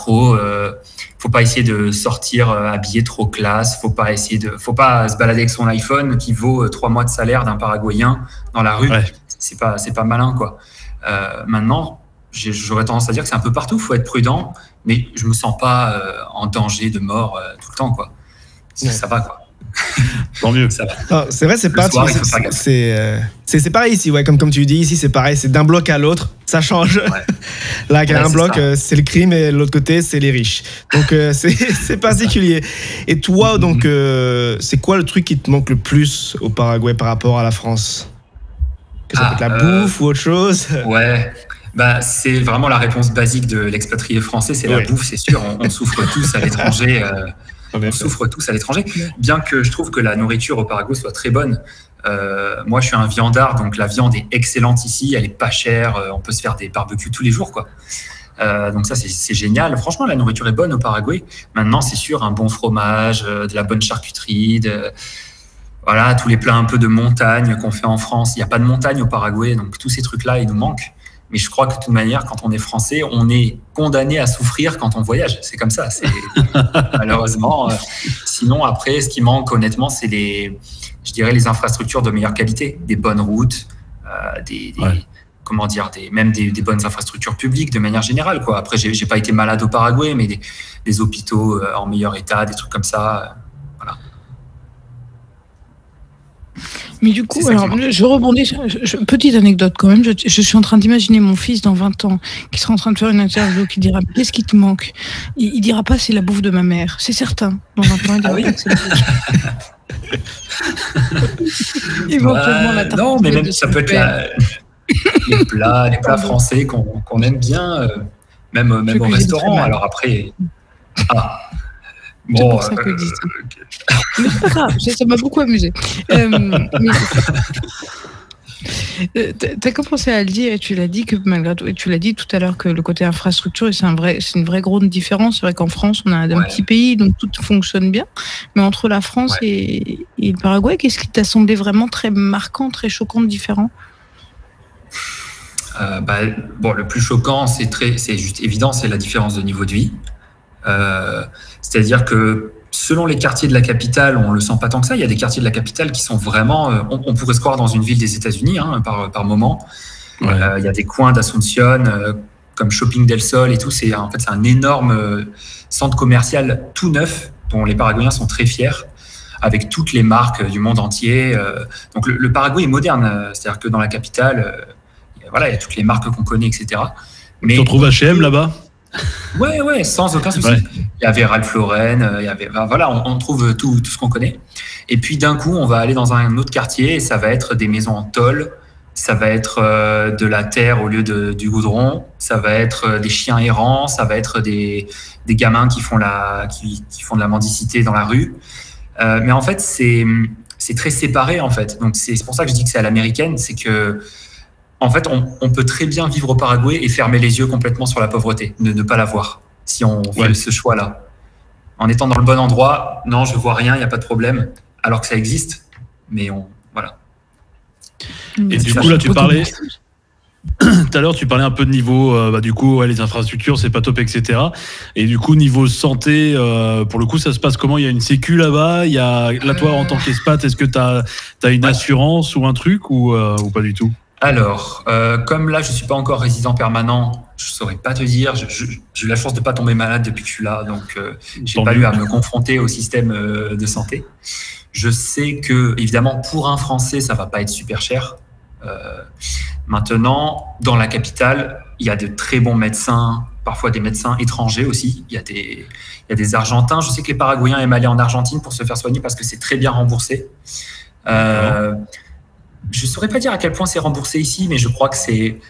essayer de sortir habillé trop classe. Faut pas se balader avec son iPhone qui vaut 3 mois de salaire d'un Paraguayen dans la rue. Ouais. C'est pas malin, quoi. Maintenant, j'aurais tendance à dire que c'est un peu partout. Faut être prudent, mais je me sens pas en danger de mort tout le temps, quoi. Ça va, quoi. Tant mieux. C'est vrai, c'est pareil ici, ouais, comme tu dis, ici c'est pareil, c'est d'un bloc à l'autre, ça change. Ouais. Là, il y a un bloc, c'est le crime et l'autre côté, c'est les riches. Donc c'est particulier. Et toi, donc, c'est quoi le truc qui te manque le plus au Paraguay par rapport à la France? Que ça peut être la bouffe ou autre chose? Ouais. Bah, c'est vraiment la réponse basique de l'expatrié français, c'est la bouffe, c'est sûr. On souffre tous à l'étranger. On souffre tous à l'étranger, bien que je trouve que la nourriture au Paraguay soit très bonne. Moi, je suis un viandard, donc la viande est excellente ici, elle est pas chère, on peut se faire des barbecues tous les jours, quoi. Donc ça, c'est génial. Franchement, la nourriture est bonne au Paraguay. Maintenant, c'est sûr, un bon fromage, de la bonne charcuterie, voilà, tous les plats un peu de montagne qu'on fait en France. Il n'y a pas de montagne au Paraguay, donc tous ces trucs-là, ils nous manquent. Mais je crois que de toute manière, quand on est français, on est condamné à souffrir quand on voyage. C'est comme ça. Malheureusement. Sinon, après, ce qui manque, honnêtement, c'est je dirais, les infrastructures de meilleure qualité, des bonnes routes, même des bonnes infrastructures publiques de manière générale, quoi. Après, j'ai pas été malade au Paraguay, mais des hôpitaux en meilleur état, des trucs comme ça. Voilà. Mais du coup, alors, je rebondis. Petite anecdote quand même. Je suis en train d'imaginer mon fils dans 20 ans qui sera en train de faire une interview qui dira qu'est-ce qui te manque. Il dira pas c'est la bouffe de ma mère. C'est certain. Dans 20 ans, il dira pas que c'est la bouffe. Éventuellement la tarte. Non, mais même ça peut être les plats français qu'on aime bien, même au restaurant. Alors après. C'est pour ça que je dis ça. Mais c'est pas grave, ça m'a beaucoup amusé. Tu as commencé à le dire et tu l'as dit que malgré tout, et tu l'as dit tout à l'heure que le côté infrastructure, c'est une vraie grande différence. C'est vrai qu'en France, on a un petit pays, donc tout fonctionne bien. Mais entre la France et le Paraguay, qu'est-ce qui t'a semblé vraiment très marquant, très choquant, différent? Le plus choquant, c'est juste évident, c'est la différence de niveau de vie. C'est-à-dire que selon les quartiers de la capitale, on le sent pas tant que ça. Il y a des quartiers de la capitale qui sont vraiment, on pourrait se croire dans une ville des États-Unis par moment. Il y a des coins d'Asunción comme Shopping del Sol et tout. C'est un énorme centre commercial tout neuf dont les Paraguayens sont très fiers, avec toutes les marques du monde entier. Donc le Paraguay est moderne, c'est-à-dire que dans la capitale, il y a toutes les marques qu'on connaît, etc. Mais on trouve H&M là-bas. Ouais, sans aucun souci. Il y avait Ralph Lauren, on trouve tout ce qu'on connaît. Et puis d'un coup, on va aller dans un autre quartier et ça va être des maisons en tôle, ça va être de la terre au lieu du goudron, ça va être des chiens errants, ça va être des gamins qui font de la mendicité dans la rue. Mais en fait, c'est très séparé en fait. Donc c'est pour ça que je dis que c'est à l'américaine, c'est que en fait, on peut très bien vivre au Paraguay et fermer les yeux complètement sur la pauvreté, ne pas la voir, si on fait ce choix-là. En étant dans le bon endroit, non, je vois rien, il n'y a pas de problème, alors que ça existe, mais voilà. Et du coup, là, tu parlais... Tout à l'heure, tu parlais un peu de niveau, du coup, les infrastructures, c'est pas top, etc. Et du coup, niveau santé, pour le coup, ça se passe comment? Il y a une sécu là-bas? Là, toi, en tant qu'expat, est-ce que tu as une assurance ou un truc ou pas du tout? Alors, comme là, je suis pas encore résident permanent, je saurais pas te dire. J'ai eu la chance de pas tomber malade depuis que je suis là, donc j'ai pas eu à me confronter au système de santé. Je sais que, évidemment, pour un Français, ça va pas être super cher. Maintenant, dans la capitale, il y a de très bons médecins, parfois des médecins étrangers aussi. Il y a des Argentins. Je sais que les Paraguayens aiment aller en Argentine pour se faire soigner parce que c'est très bien remboursé. Je ne saurais pas dire à quel point c'est remboursé ici, mais je crois que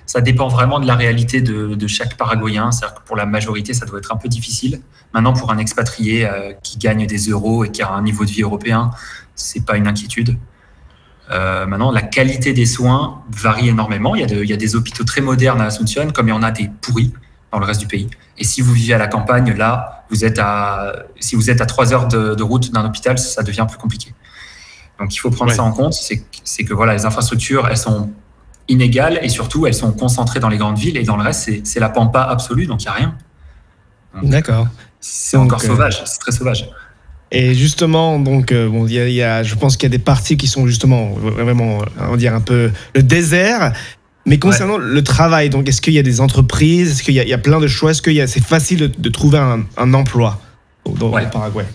ça dépend vraiment de la réalité de chaque Paraguayen. C'est-à-dire que pour la majorité, ça doit être un peu difficile. Maintenant, pour un expatrié qui gagne des euros et qui a un niveau de vie européen, ce n'est pas une inquiétude. Maintenant, la qualité des soins varie énormément. Il y a des hôpitaux très modernes à Asunción, comme il y en a des pourris dans le reste du pays. Et si vous vivez à la campagne, là, si vous êtes à 3 heures de route d'un hôpital, ça devient plus compliqué. Donc, il faut prendre ça en compte. C'est que voilà, les infrastructures, elles sont inégales et surtout, elles sont concentrées dans les grandes villes. Et dans le reste, c'est la pampa absolue, donc il n'y a rien. D'accord. C'est encore sauvage, c'est très sauvage. Et justement, donc, je pense qu'il y a des parties qui sont justement vraiment, on va dire, un peu le désert. Mais concernant le travail, donc, est-ce qu'il y a des entreprises? Est-ce qu'il y a plein de choix? Est-ce que c'est facile de trouver un emploi au Paraguay?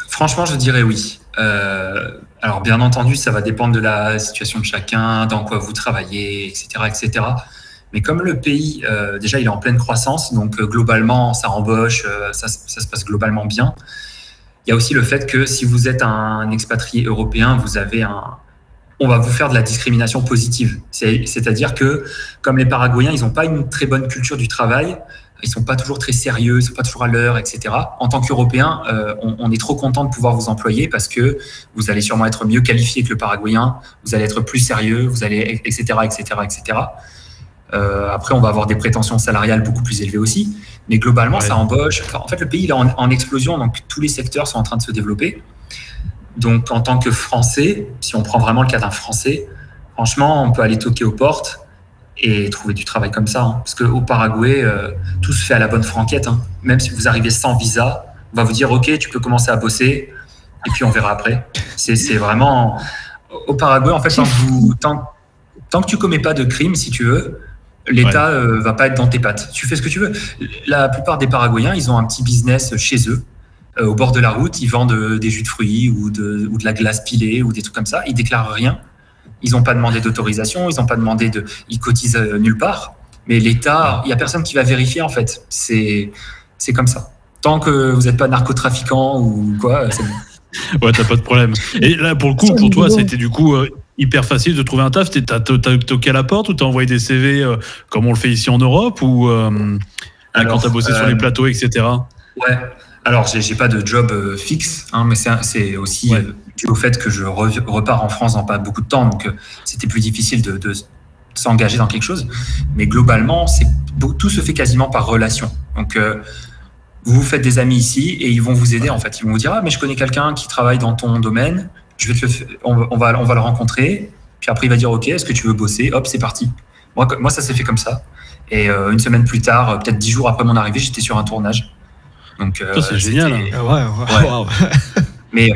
Franchement, je dirais oui. Alors, bien entendu, ça va dépendre de la situation de chacun, dans quoi vous travaillez, etc., etc. Mais comme le pays, déjà, il est en pleine croissance, donc globalement, ça embauche, ça se passe globalement bien. Il y a aussi le fait que si vous êtes un expatrié européen, on va vous faire de la discrimination positive. C'est-à-dire que, comme les Paraguayens, ils n'ont pas une très bonne culture du travail, ils ne sont pas toujours très sérieux, ils ne sont pas toujours à l'heure, etc. En tant qu'Européens, on est trop content de pouvoir vous employer parce que vous allez sûrement être mieux qualifié que le Paraguayen, vous allez être plus sérieux, vous allez, etc., etc., etc. Après, on va avoir des prétentions salariales beaucoup plus élevées aussi. Mais globalement, ça embauche. En fait, le pays il est en explosion, donc tous les secteurs sont en train de se développer. Donc, en tant que Français, si on prend vraiment le cas d'un Français, franchement, on peut aller toquer aux portes et trouver du travail comme ça. Parce qu'au Paraguay, tout se fait à la bonne franquette. Même si vous arrivez sans visa, on va vous dire « Ok, tu peux commencer à bosser et puis on verra après ». C'est vraiment… Au Paraguay, en fait, tant que tu ne commets pas de crime, si tu veux, l'État va pas être dans tes pattes. Tu fais ce que tu veux. La plupart des Paraguayens, ils ont un petit business chez eux, au bord de la route. Ils vendent des jus de fruits ou de la glace pilée ou des trucs comme ça. Ils déclarent rien. Ils n'ont pas demandé d'autorisation. Ils n'ont pas demandé ils cotisent nulle part. Mais l'État, il y a personne qui va vérifier en fait. C'est comme ça. Tant que vous n'êtes pas narcotrafiquant ou quoi, c'est bon. Ouais, t'as pas de problème. Et là, pour le coup, pour toi, c'était du coup hyper facile de trouver un taf. T'as toqué à la porte ou t'as envoyé des CV comme on le fait ici en Europe ou quand t'as bossé sur les plateaux, etc. Ouais. Alors, j'ai pas de job fixe, mais c'est aussi dû au fait que je repars en France dans pas beaucoup de temps, donc c'était plus difficile de s'engager dans quelque chose. Mais globalement, tout se fait quasiment par relation. Donc, vous vous faites des amis ici et ils vont vous aider en fait. Ils vont vous dire mais je connais quelqu'un qui travaille dans ton domaine, on va le rencontrer. Puis après il va dire ok, est-ce que tu veux bosser? Hop, c'est parti. Moi ça s'est fait comme ça. Et une semaine plus tard, peut-être 10 jours après mon arrivée, j'étais sur un tournage. Donc c'est génial. Wow. Mais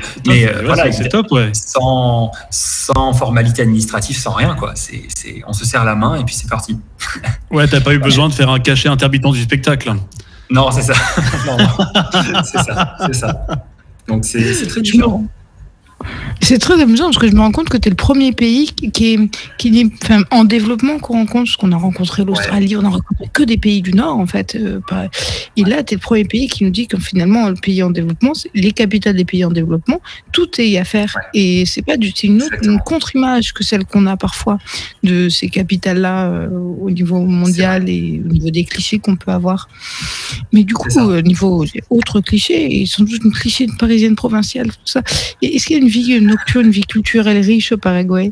voilà, c'est top, sans formalité administrative, sans rien quoi. On se serre la main et puis c'est parti. Ouais, t'as pas eu besoin de faire un cachet intermittent du spectacle. Non, c'est ça. Non. C'est ça. Donc, c'est très différent. C'est très amusant parce que je me rends compte que tu es le premier pays qui est en développement qu'on rencontre, parce qu'on a rencontré l'Australie, on a rencontré que des pays du Nord en fait. Et là, tu es le premier pays qui nous dit que finalement, le pays en développement, les capitales des pays en développement, tout est à faire. Et c'est une contre-image que celle qu'on a parfois de ces capitales-là au niveau mondial et au niveau des clichés qu'on peut avoir. Mais du coup, au niveau autres clichés, ils sont tous une cliché parisienne provinciale, tout ça. Et est-ce qu'il y a une vie nocturne, une vie culturelle riche au Paraguay?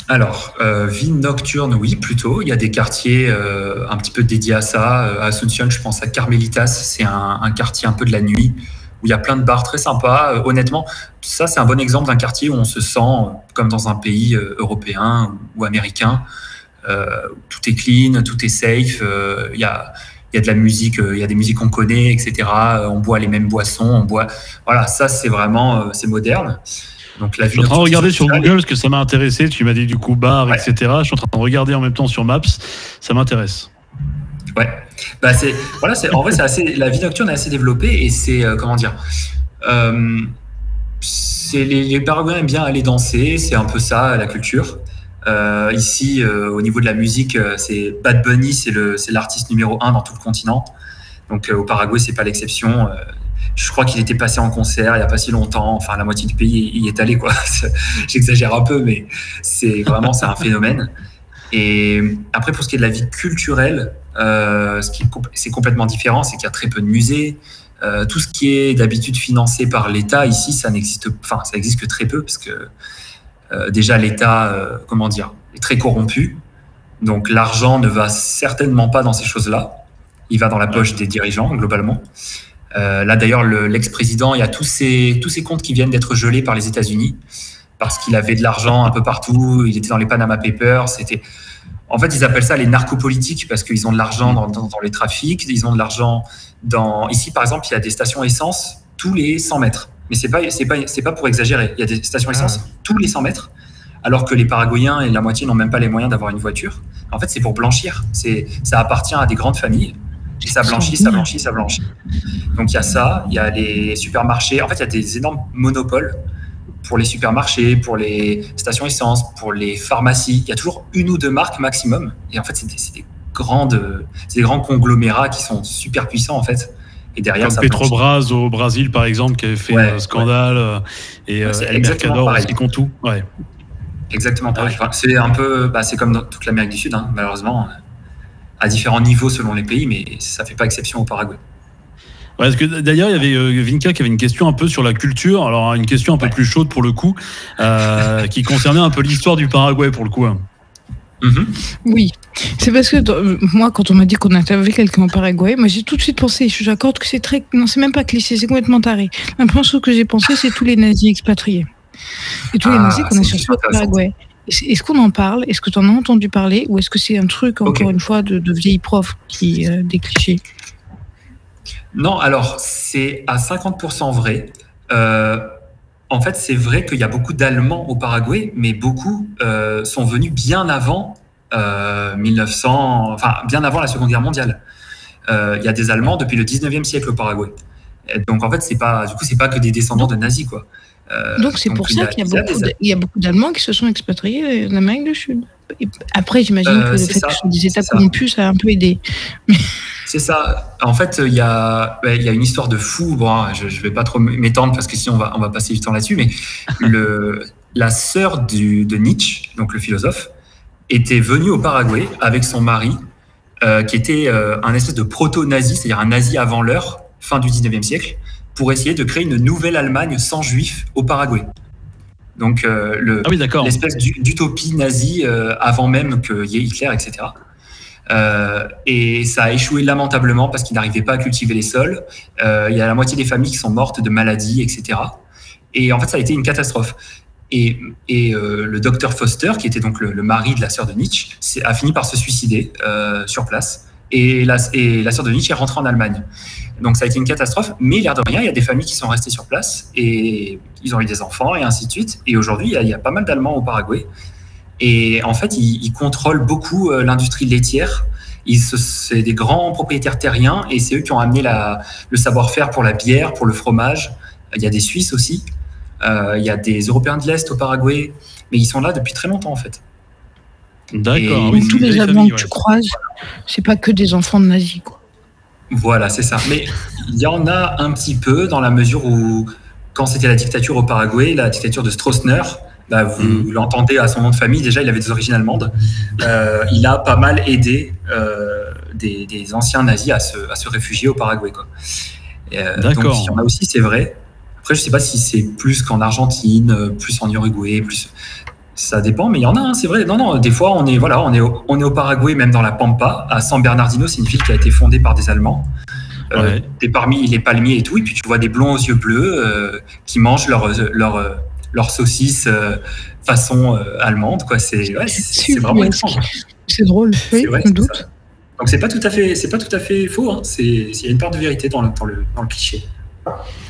Alors, vie nocturne, oui, plutôt. Il y a des quartiers un petit peu dédiés à ça. À Asunción, je pense à Carmelitas, c'est un quartier un peu de la nuit, où il y a plein de bars très sympas. Honnêtement, ça, c'est un bon exemple d'un quartier où on se sent comme dans un pays européen ou américain. tout est clean, tout est safe. Il y a de la musique, il y a des musiques qu'on connaît, etc. On boit les mêmes boissons, voilà, ça c'est vraiment c'est moderne. Donc la je suis en train de regarder sur Google parce que ça m'a intéressé. Tu m'as dit du coup bar, ouais. etc. Je suis en train de regarder en même temps sur Maps. Ça m'intéresse. Ouais. En vrai, la vie nocturne est assez développée et c'est comment dire. Les Paraguayens aiment bien aller danser. C'est un peu ça la culture. Ici, au niveau de la musique, c'est Bad Bunny, c'est l'artiste numéro 1 dans tout le continent. Donc au Paraguay, c'est pas l'exception. Je crois qu'il était passé en concert il n'y a pas si longtemps. Enfin, la moitié du pays y est allé, quoi. J'exagère un peu, mais c'est un phénomène. Et après, pour ce qui est de la vie culturelle, c'est complètement différent. C'est qu'il y a très peu de musées. Tout ce qui est d'habitude financé par l'État, ici, ça existe que très peu, parce que déjà, l'État, est très corrompu. Donc, l'argent ne va certainement pas dans ces choses-là. Il va dans la poche des dirigeants, globalement. Là, d'ailleurs, l'ex-président, il y a tous ces comptes qui viennent d'être gelés par les États-Unis parce qu'il avait de l'argent un peu partout. Il était dans les Panama Papers. En fait, ils appellent ça les narcopolitiques parce qu'ils ont de l'argent dans les trafics. Ils ont de l'argent Ici, par exemple, il y a des stations essence tous les 100 mètres. Mais c'est pas pour exagérer. Il y a des stations essence tous les 100 mètres, alors que les Paraguayens et la moitié n'ont même pas les moyens d'avoir une voiture. En fait, c'est pour blanchir. Ça appartient à des grandes familles. Et ça blanchit. Donc il y a ça, il y a les supermarchés. En fait, il y a des énormes monopoles pour les supermarchés, pour les stations essence, pour les pharmacies. Il y a toujours une ou deux marques maximum. Et en fait, c'est des grands conglomérats qui sont super puissants, en fait. Et derrière, comme Petrobras au Brésil, par exemple, qui avait fait un scandale. Et El Mercador aussi, qui tout. Ouais. Exactement pareil. C'est un peu, c'est comme dans toute l'Amérique du Sud, hein, malheureusement, à différents niveaux selon les pays, mais ça ne fait pas exception au Paraguay. Ouais, parce que d'ailleurs, il y avait Vinka qui avait une question un peu sur la culture, alors une question un peu plus chaude pour le coup, qui concernait un peu l'histoire du Paraguay pour le coup. Oui, c'est parce que moi, quand on m'a dit qu'on interviewait quelqu'un au Paraguay, moi j'ai tout de suite pensé, je j'accorde que c'est très... Non, c'est même pas cliché, c'est complètement taré. La première chose que j'ai pensé, c'est tous les nazis expatriés. Et tous les nazis qu'on a cherchés au Paraguay. Est-ce qu'on en parle? Est-ce que tu en as entendu parler? Ou est-ce que c'est un truc, encore une fois, de vieilles profs qui des clichés? Non, alors, c'est à 50% vrai. En fait, c'est vrai qu'il y a beaucoup d'Allemands au Paraguay, mais beaucoup sont venus bien avant 1900, enfin, bien avant la Seconde Guerre mondiale. Il y a des Allemands depuis le 19e siècle au Paraguay. Donc, en fait, c'est pas que des descendants de nazis, quoi. Donc c'est pour ça qu'il y a beaucoup d'Allemands qui se sont expatriés en Amérique du Sud. Et après, j'imagine que le fait que ce soit des États corrompus, ça a un peu aidé. C'est ça. En fait, il y a une histoire de fou. Bon, je ne vais pas trop m'étendre parce que sinon on va passer du temps là-dessus. Mais la sœur de Nietzsche, donc le philosophe, était venue au Paraguay avec son mari, qui était un espèce de proto-nazi, c'est-à-dire un nazi avant l'heure, fin du 19e siècle, pour essayer de créer une nouvelle Allemagne sans juifs au Paraguay. Donc, l'espèce d'utopie nazie avant même qu'il y ait Hitler, etc. Et ça a échoué lamentablement parce qu'ils n'arrivaient pas à cultiver les sols. Il y a la moitié des familles qui sont mortes de maladies, etc. Et en fait, ça a été une catastrophe. Et le docteur Foster, qui était donc le mari de la sœur de Nietzsche, a fini par se suicider sur place. Et la sœur de Nietzsche est rentrée en Allemagne. Donc ça a été une catastrophe, mais l'air de rien, il y a des familles qui sont restées sur place et ils ont eu des enfants et ainsi de suite. Et aujourd'hui, il y a pas mal d'Allemands au Paraguay. Et en fait, ils contrôlent beaucoup l'industrie laitière. C'est des grands propriétaires terriens et c'est eux qui ont amené le savoir-faire pour la bière, pour le fromage. Il y a des Suisses aussi. Il y a des Européens de l'Est au Paraguay. Mais ils sont là depuis très longtemps, en fait. D'accord. Tous les Allemands que tu croises, c'est pas que des enfants de nazis, quoi. Voilà, c'est ça. Mais il y en a un petit peu dans la mesure où, quand c'était la dictature au Paraguay, la dictature de Stroessner, vous l'entendez à son nom de famille, déjà il avait des origines allemandes, il a pas mal aidé des anciens nazis à se réfugier au Paraguay, quoi. D'accord. Donc il y en a aussi, c'est vrai. Après, je sais pas si c'est plus qu'en Argentine, plus en Uruguay, plus... Ça dépend, mais il y en a, hein, c'est vrai. Non, des fois, on est au Paraguay, même dans la Pampa, à San Bernardino, c'est une ville qui a été fondée par des Allemands. T'es parmi les palmiers et tout, et puis tu vois des blonds aux yeux bleus qui mangent leur saucisse façon allemande, quoi. C'est vraiment étrange. C'est drôle, oui, vrai, je me doute. ça. Donc c'est pas tout à fait faux. Hein. Il y a une part de vérité dans le cliché.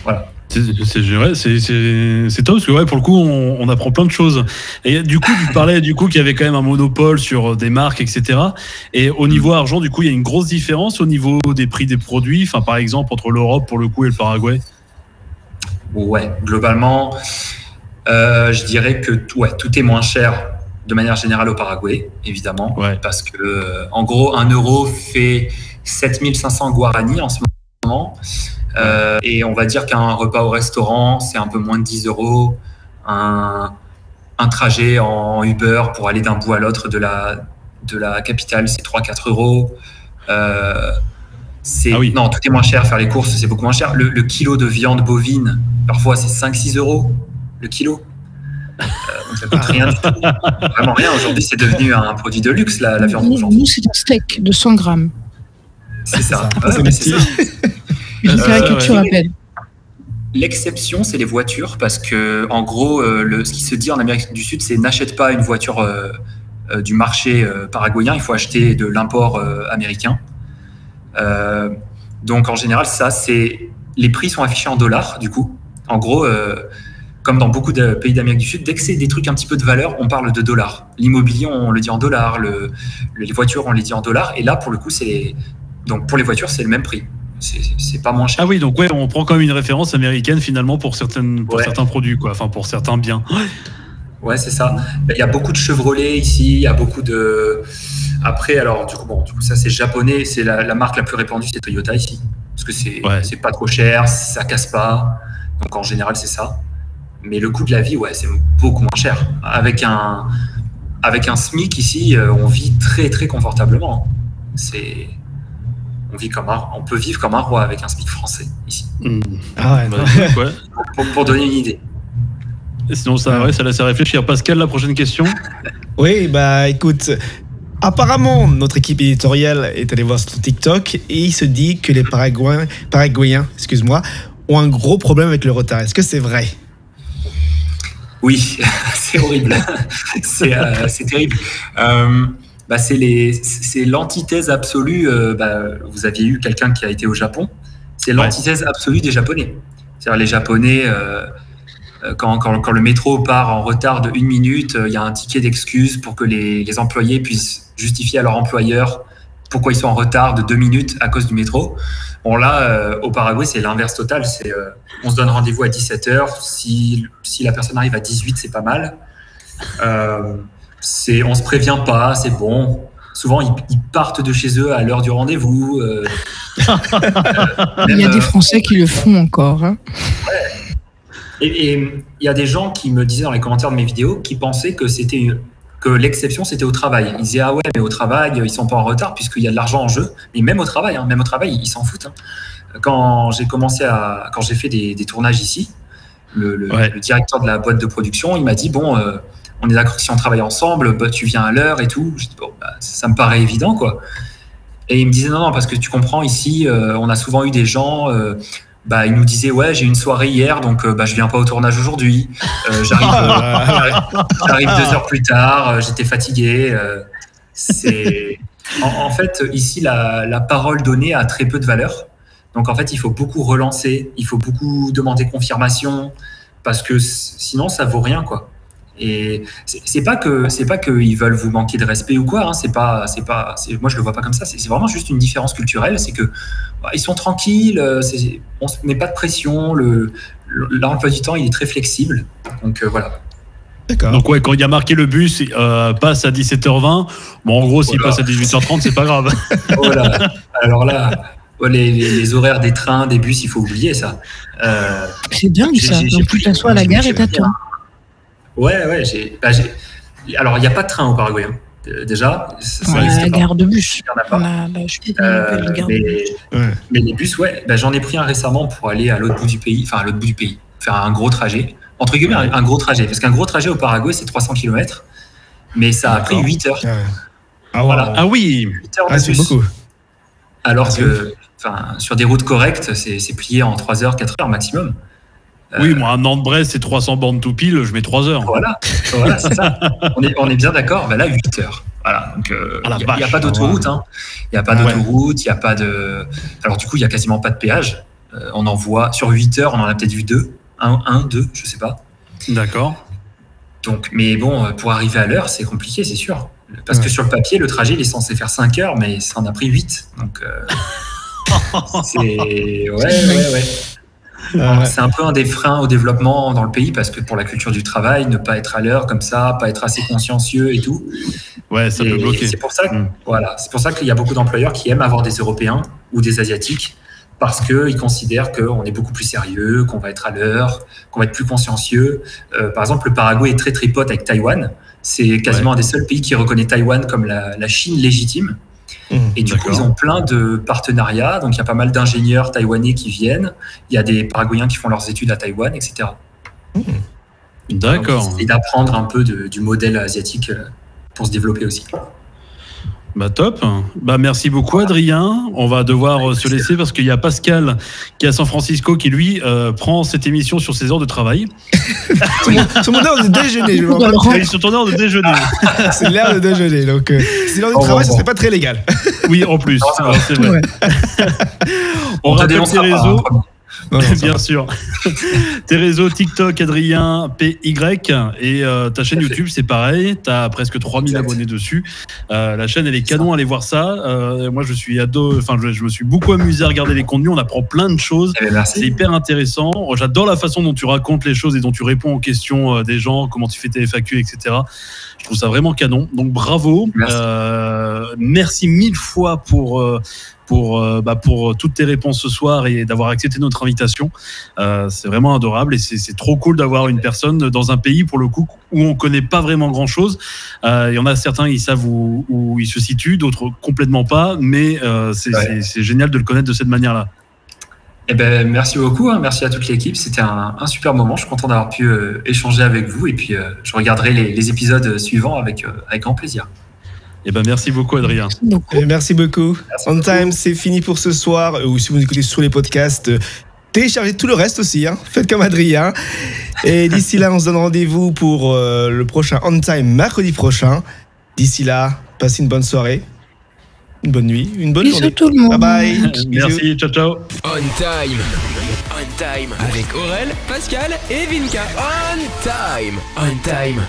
Voilà. C'est top parce que ouais, pour le coup on apprend plein de choses. Et du coup tu parlais qu'il y avait quand même un monopole sur des marques, etc. Et au niveau argent, du coup il y a une grosse différence au niveau des prix des produits. Enfin par exemple entre l'Europe pour le coup et le Paraguay. Ouais, globalement, je dirais que tout est moins cher de manière générale au Paraguay, évidemment, parce que en gros 1 euro fait 7500 guaranis en ce moment. Et on va dire qu'un repas au restaurant, c'est un peu moins de 10 euros. Un trajet en Uber pour aller d'un bout à l'autre de la capitale, c'est 3-4 euros. Non, tout est moins cher. Faire les courses, c'est beaucoup moins cher. Le kilo de viande bovine, parfois, c'est 5-6 euros le kilo. Donc ça coûte rien du tout. Vraiment rien. Aujourd'hui, c'est devenu un produit de luxe, la viande aujourd'hui. Nous, c'est un steak de 100 grammes. C'est ça. C'est ça. Une caricature à peine. L'exception, c'est les voitures, parce que en gros, ce qui se dit en Amérique du Sud, c'est n'achète pas une voiture du marché paraguayen, il faut acheter de l'import américain. Donc en général, les prix sont affichés en dollars, du coup. En gros, comme dans beaucoup de pays d'Amérique du Sud, dès que c'est des trucs un petit peu de valeur, on parle de dollars. L'immobilier, on le dit en dollars, les voitures, on les dit en dollars. Et là, pour le coup, donc pour les voitures, c'est le même prix. C'est pas moins cher. Ah oui, donc on prend quand même une référence américaine finalement pour certains produits, quoi. Enfin pour certains biens. Ouais, c'est ça. Il y a beaucoup de Chevrolet ici, il y a beaucoup de... Après, alors, du coup ça c'est japonais, c'est la marque la plus répandue, c'est Toyota ici. Parce que c'est pas trop cher, ça casse pas. Donc en général, c'est ça. Mais le coût de la vie, c'est beaucoup moins cher. Avec un SMIC ici, on vit très très confortablement. On peut vivre comme un roi avec un SMIC français ici. Ah ouais. Pour donner une idée. Et sinon, ça laisse à réfléchir. Pascal, la prochaine question. Oui, écoute, apparemment, notre équipe éditoriale est allée voir sur TikTok et il se dit que les Paraguayens, ont un gros problème avec le retard. Est-ce que c'est vrai? Oui, c'est horrible. C'est terrible. C'est l'antithèse absolue. Vous aviez eu quelqu'un qui a été au Japon. C'est l'antithèse absolue des Japonais. C'est-à-dire les Japonais, quand le métro part en retard de 1 minute, il y a un ticket d'excuse pour que les employés puissent justifier à leur employeur pourquoi ils sont en retard de 2 minutes à cause du métro. Bon là, au Paraguay, c'est l'inverse total. On se donne rendez-vous à 17h. Si la personne arrive à 18, c'est pas mal. On se prévient pas, c'est bon. Souvent, ils partent de chez eux à l'heure du rendez-vous. Il y a des Français qui le font encore. Hein. Ouais. Et il y a des gens qui me disaient dans les commentaires de mes vidéos qui pensaient que l'exception, c'était au travail. Ils disaient, ah ouais, mais au travail, ils sont pas en retard puisqu'il y a de l'argent en jeu. Mais même au travail, ils s'en foutent. Hein. Quand j'ai fait des tournages ici, le directeur de la boîte de production, il m'a dit, bon, on est d'accord que si on travaille ensemble, tu viens à l'heure et tout. Je dis, bon, ça me paraît évident, quoi. Et il me disait, non, parce que tu comprends, ici, on a souvent eu des gens... ils nous disaient, ouais, j'ai une soirée hier, donc je viens pas au tournage aujourd'hui. J'arrive 2 heures plus tard, j'étais fatigué. En fait, ici, la parole donnée a très peu de valeur. Donc, en fait, il faut beaucoup relancer, il faut beaucoup demander confirmation, parce que sinon, ça vaut rien, quoi. Et c'est pas qu'ils veulent vous manquer de respect ou quoi. Hein, moi, je le vois pas comme ça. C'est vraiment juste une différence culturelle. C'est que ils sont tranquilles. On se met pas de pression. L'emploi du temps, il est très flexible. Donc voilà. D'accord. Donc quand il y a marqué le bus passe à 17h20, bon en gros s'il passe à 18h30, c'est pas grave. Voilà. Alors là, les horaires des trains, des bus, il faut oublier ça. C'est dingue ça. Donc tu t'assois à la gare et t'attends. Ouais. Alors, il n'y a pas de train au Paraguay. Hein. Déjà, la gare de bus. Il n'y en a pas. Mais les bus, j'en ai pris un récemment pour aller à l'autre bout du pays, faire un gros trajet. Entre guillemets, un gros trajet. Parce qu'un gros trajet au Paraguay, c'est 300 km. Mais ça a pris 8 heures. Voilà. Ah oui, 8 heures de c'est bus. Beaucoup. Alors que sur des routes correctes, c'est plié en 3 heures, 4 heures maximum. Oui, moi, à Nantes-Brest, c'est 300 bornes tout pile, je mets 3 heures. Voilà, c'est ça. On est bien d'accord. Là, 8 heures. Voilà, donc Ah, la il n'y a vache. pas d'autoroute. Ouais. Hein. Il n'y a pas d'autoroute, il n'y a pas de. Alors, du coup, il n'y a quasiment pas de péage. On en voit sur 8 heures, on en a peut-être vu 2. 1, 2, je sais pas. D'accord. Donc, mais bon, pour arriver à l'heure, c'est compliqué, c'est sûr. Parce que sur le papier, le trajet, il est censé faire 5 heures, mais ça en a pris 8. Donc, c'est. Ouais. C'est un peu un des freins au développement dans le pays, parce que pour la culture du travail, ne pas être à l'heure comme ça, pas être assez consciencieux et tout. Ouais, ça peut bloquer. C'est pour ça c'est pour ça qu'il y a beaucoup d'employeurs qui aiment avoir des Européens ou des Asiatiques, parce qu'ils considèrent qu'on est beaucoup plus sérieux, qu'on va être à l'heure, qu'on va être plus consciencieux. Par exemple, le Paraguay est très très pote avec Taïwan. C'est quasiment un des seuls pays qui reconnaît Taïwan comme la Chine légitime. Et du coup, ils ont plein de partenariats. Donc, il y a pas mal d'ingénieurs taïwanais qui viennent. Il y a des Paraguayens qui font leurs études à Taïwan, etc. D'accord. Et d'apprendre un peu du modèle asiatique pour se développer aussi. Bah top. Bah merci beaucoup Adrien. On va devoir se laisser parce qu'il y a Pascal qui est à San Francisco qui lui prend cette émission sur ses heures de travail. Sur mon heure de déjeuner. Je Et sur ton heure de déjeuner. c'est l'heure de déjeuner. Donc, c'est l'heure du travail, ça serait pas très légal. Oui, en plus. Non, c'est vrai. Ouais. On rappelle tes réseaux. Non, Bien sûr. Tes réseaux TikTok, Adrien PY, et ta chaîne YouTube, c'est pareil. Tu as presque 3000 abonnés dessus. La chaîne, elle est canon, allez voir ça. Moi, je me suis beaucoup amusé à regarder les contenus. On apprend plein de choses. C'est hyper intéressant. J'adore la façon dont tu racontes les choses et dont tu réponds aux questions des gens, comment tu fais tes FAQ, etc. Je trouve ça vraiment canon. Donc, bravo. Merci 1000 fois pour toutes tes réponses ce soir et d'avoir accepté notre invitation. C'est vraiment adorable et c'est trop cool d'avoir une personne dans un pays, pour le coup, où on connaît pas vraiment grand-chose. Il y en a certains, ils savent où ils se situent, d'autres complètement pas, mais c'est génial de le connaître de cette manière-là. Eh ben, merci beaucoup, hein. Merci à toute l'équipe. C'était un super moment. Je suis content d'avoir pu échanger avec vous et puis je regarderai les épisodes suivants avec grand plaisir. Eh ben, merci beaucoup, Adrien. Merci beaucoup. On Time, c'est fini pour ce soir. Ou si vous nous écoutez sur les podcasts, téléchargez tout le reste aussi. Hein. Faites comme Adrien. Et d'ici là, on se donne rendez-vous pour le prochain On Time mercredi prochain. D'ici là, passez une bonne soirée, une bonne nuit, une bonne journée. Bisous tout le monde. Bye bye. Merci, ciao, ciao. On Time avec Aurel, Pascal et Vinka. On Time.